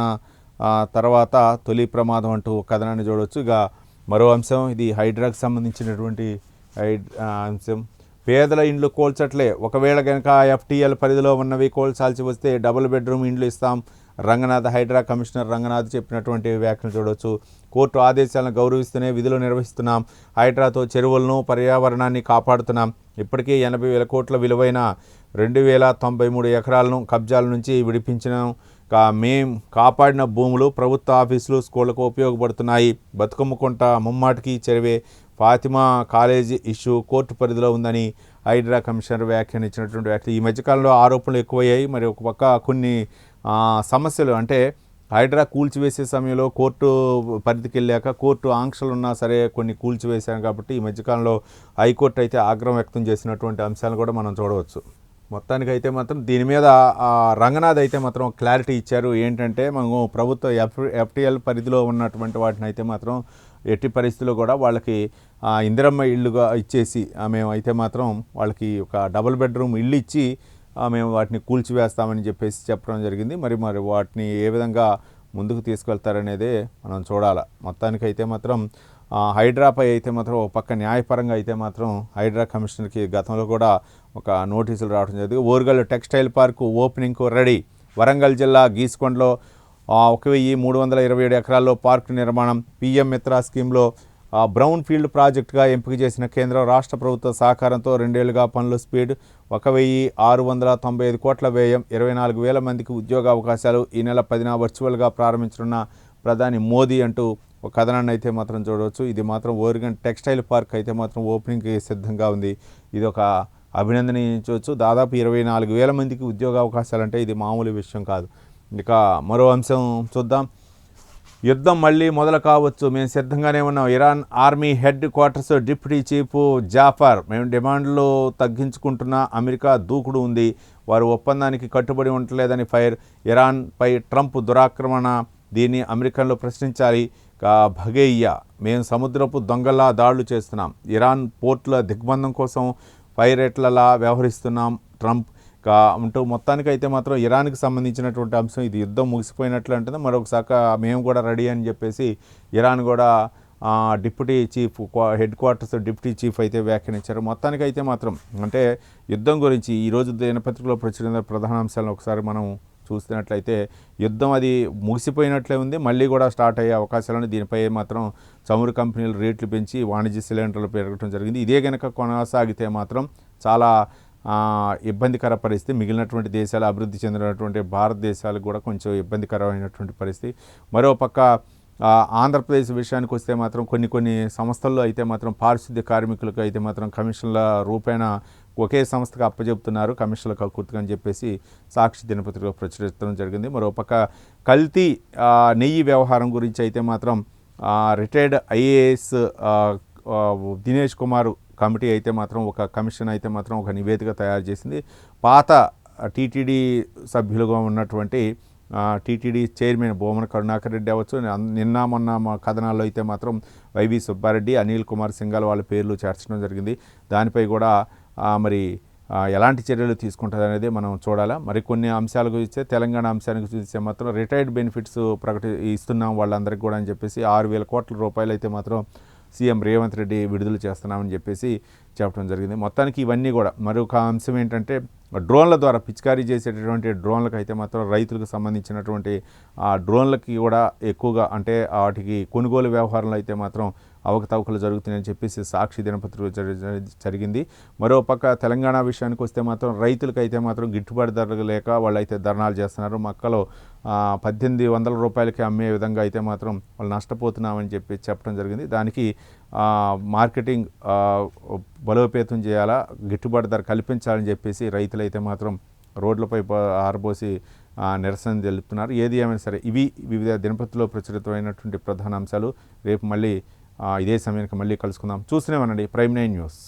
తర్వాత తొలి ప్రమాదం అంటూ కథనాన్ని చూడవచ్చు. మరో అంశం, ఇది హైడ్రాకు సంబంధించినటువంటి అంశం. పేదల ఇండ్లు కూల్చట్లే, ఒకవేళ కనుక ఎఫ్టీఎల్ పరిధిలో ఉన్నవి కూల్చాల్సి వస్తే డబుల్ బెడ్రూమ్ ఇండ్లు ఇస్తాం. రంగనాథ్, హైడ్రా కమిషనర్ రంగనాథ్ చెప్పినటువంటి వ్యాఖ్యలు చూడవచ్చు. కోర్టు ఆదేశాలను గౌరవిస్తూనే విధులు నిర్వహిస్తున్నాం. హైడ్రాతో చెరువులను, పర్యావరణాన్ని కాపాడుతున్నాం. ఇప్పటికే 80,000 కోట్ల విలువైన 2,093 ఎకరాలను కబ్జాల నుంచి విడిపించినాం. మేం కాపాడిన భూములు ప్రభుత్వ ఆఫీసులు, స్కూళ్లకు ఉపయోగపడుతున్నాయి. బతుకమ్మకుంట ముమ్మాటికి చెరువే. ఫాతిమా కాలేజీ ఇష్యూ కోర్టు పరిధిలో ఉందని హైడ్రా కమిషనర్ వ్యాఖ్యానించినటువంటి వ్యాఖ్యలు. ఈ మధ్యకాలంలో ఆరోపణలు ఎక్కువయ్యాయి. మరి ఒక పక్క కొన్ని సమస్యలు అంటే హైడ్రా కూల్చివేసే సమయంలో కోర్టు పరిధికి వెళ్ళాక కోర్టు ఆంక్షలు ఉన్నా సరే కొన్ని కూల్చివేశాను కాబట్టి ఈ మధ్యకాలంలో హైకోర్టు అయితే ఆగ్రహం వ్యక్తం చేసినటువంటి అంశాలను కూడా మనం చూడవచ్చు. మొత్తానికైతే మాత్రం దీని మీద రంగనాథ్ అయితే మాత్రం క్లారిటీ ఇచ్చారు. ఏంటంటే మనము ప్రభుత్వ ఎఫ్టీఎల్ పరిధిలో ఉన్నటువంటి వాటిని అయితే మాత్రం ఎట్టి పరిస్థితుల్లో కూడా వాళ్ళకి ఇందిరమ్మ ఇళ్ళుగా ఇచ్చేసి మేము అయితే మాత్రం వాళ్ళకి ఒక డబుల్ బెడ్రూమ్ ఇల్లు ఇచ్చి మేము వాటిని కూల్చివేస్తామని చెప్పేసి చెప్పడం జరిగింది. మరి వాటిని ఏ విధంగా ముందుకు తీసుకెళ్తారనేదే మనం చూడాలి. మొత్తానికైతే మాత్రం హైడ్రాపై అయితే మాత్రం ఒక పక్క న్యాయపరంగా అయితే మాత్రం హైడ్రా కమిషనర్కి గతంలో కూడా ఒక నోటీసులు రావడం జరిగింది. ఓరుగల్లు టెక్స్టైల్ పార్కు ఓపెనింగ్కు రెడీ. వరంగల్ జిల్లా గీసుకొండలో 1,327 ఎకరాల్లో పార్కు నిర్మాణం. పీఎం మిత్ర స్కీమ్లో బ్రౌన్ ఫీల్డ్ ప్రాజెక్టుగా ఎంపిక చేసిన కేంద్రం రాష్ట్ర ప్రభుత్వ సహకారంతో 2 ఏళ్లుగా పనులు స్పీడ్. 1,695 కోట్ల వ్యయం. 24,000 మందికి ఉద్యోగ అవకాశాలు. ఈ నెల 10న వర్చువల్గా ప్రారంభించనున్న ప్రధాని మోదీ అంటూ ఒక కథనాన్ని అయితే మాత్రం చూడవచ్చు. ఇది మాత్రం ఓరిగన్ టెక్స్టైల్ పార్క్ అయితే మాత్రం ఓపెనింగ్కి సిద్ధంగా ఉంది. ఇది ఒక అభినందనించవచ్చు. దాదాపు 24,000 మందికి ఉద్యోగ అవకాశాలంటే ఇది మామూలు విషయం కాదు. ఇక మరో అంశం చూద్దాం. యుద్ధం మళ్ళీ మొదలు కావచ్చు, మేము సిద్ధంగానే ఉన్నాం. Iran army headquarters deputy chief Jafar, మేము డిమాండ్లు తగ్గించుకుంటున్న అమెరికా దూకుడు ఉంది, వారు ఒప్పందానికి కట్టుబడి ఉండలేదని ఫైర్. ఇరాన్పై ట్రంప్ దురాక్రమణ, దీన్ని అమెరికన్లు ప్రశ్నించాలి. భగేయ్య, మేము సముద్రపు దొంగల్లా దాడులు చేస్తున్నాం. ఇరాన్ పోర్టుల దిగ్బంధం కోసం పైరేట్లలా వ్యవహరిస్తున్నాం ట్రంప్ అంటూ మొత్తానికైతే మాత్రం ఇరాన్కి సంబంధించినటువంటి అంశం. ఇది యుద్ధం ముగిసిపోయినట్లు అంటుంది. మరొకసారి మేము కూడా రెడీ అని చెప్పేసి ఇరాన్ కూడా deputy chief head quarters deputy chief అయితే వ్యాఖ్యానించారు. మొత్తానికైతే మాత్రం అంటే యుద్ధం గురించి ఈరోజు దినపత్రికలో ప్రచురణ ప్రధాన అంశాలను ఒకసారి మనం చూస్తున్నట్లయితే యుద్ధం అది ముగిసిపోయినట్లే ఉంది, మళ్ళీ కూడా స్టార్ట్ అయ్యే అవకాశాలను. దీనిపై మాత్రం చమురు కంపెనీలు రేట్లు పెంచి వాణిజ్య సిలిండర్లు పెరగడం జరిగింది. ఇదే కనుక కొనసాగితే మాత్రం చాలా ఇబ్బందికర పరిస్థితి. మిగిలినటువంటి దేశాలు, అభివృద్ధి చెందినటువంటి భారతదేశాలకు కూడా కొంచెం ఇబ్బందికరమైనటువంటి పరిస్థితి. మరోపక్క ఆంధ్రప్రదేశ్ విషయానికి వస్తే మాత్రం కొన్ని సంస్థల్లో అయితే మాత్రం పారిశుద్ధ్య కార్మికులకు అయితే మాత్రం కమిషన్ల రూపేణ ఒకే సంస్థకు అప్పచెప్తున్నారు, కమిషన్ల కక్కుర్తిగా అని చెప్పేసి సాక్షి దినపత్రికలో ప్రచురించడం జరిగింది. మరోపక్క కల్తీ నెయ్యి వ్యవహారం గురించి అయితే మాత్రం retired IAS Dinesh Kumar committee అయితే మాత్రం ఒక కమిషన్ అయితే మాత్రం ఒక నివేదిక తయారు చేసింది. పాత టీటీడీ సభ్యులుగా ఉన్నటువంటి టీటీడీ చైర్మన్ భూమన కరుణాకర్ రెడ్డి అవ్వచ్చు, నిన్న మొన్న మా కథనాల్లో అయితే మాత్రం వైవి సుబ్బారెడ్డి, అనిల్ కుమార్ సింఘాల్ వాళ్ళ పేర్లు చేర్చడం జరిగింది. దానిపై కూడా మరి ఎలాంటి చర్యలు తీసుకుంటుంది అనేది మనం చూడాలా. మరికొన్ని అంశాల గురించి తెలంగాణ అంశానికి చూస్తే మాత్రం రిటైర్డ్ బెనిఫిట్స్ ఇస్తున్నాం వాళ్ళందరికీ కూడా అని చెప్పేసి 6,000 కోట్ల రూపాయలు అయితే మాత్రం సీఎం రేవంత్ రెడ్డి విడుదల చేస్తున్నామని చెప్పేసి చెప్పడం జరిగింది. మొత్తానికి ఇవన్నీ కూడా మరొక అంశం ఏంటంటే డ్రోన్ల ద్వారా పిచికారీ చేసేటటువంటి డ్రోన్లకు అయితే మాత్రం రైతులకు సంబంధించినటువంటి ఆ డ్రోన్లకి కూడా ఎక్కువగా అంటే వాటికి కొనుగోలు వ్యవహారంలో అయితే మాత్రం అవకతవకలు జరుగుతున్నాయని చెప్పేసి సాక్షి దినపత్రిక జరిగింది. మరోపక్క తెలంగాణ విషయానికి వస్తే మాత్రం రైతులకు అయితే మాత్రం గిట్టుబాటు ధరలు లేక వాళ్ళైతే ధర్నాలు చేస్తున్నారు. మక్కలు 1,800 రూపాయలకి అమ్మే విధంగా అయితే మాత్రం వాళ్ళు నష్టపోతున్నామని చెప్పి చెప్పడం జరిగింది. దానికి మార్కెటింగ్ బలోపేతం చేయాలా, గిట్టుబాటు ధర కల్పించాలని చెప్పేసి రైతులైతే మాత్రం రోడ్లపై ఆరబోసి నిరసన తెలుపుతున్నారు. ఏది ఏమైనా సరే ఇవి వివిధ దినపత్రికలో ప్రచురితమైనటువంటి ప్రధాన అంశాలు. రేపు మళ్ళీ ఇదే సమయానికి మళ్ళీ కలుసుకుందాం. చూస్తూనే ఉండండి ప్రైమ్ 9 న్యూస్.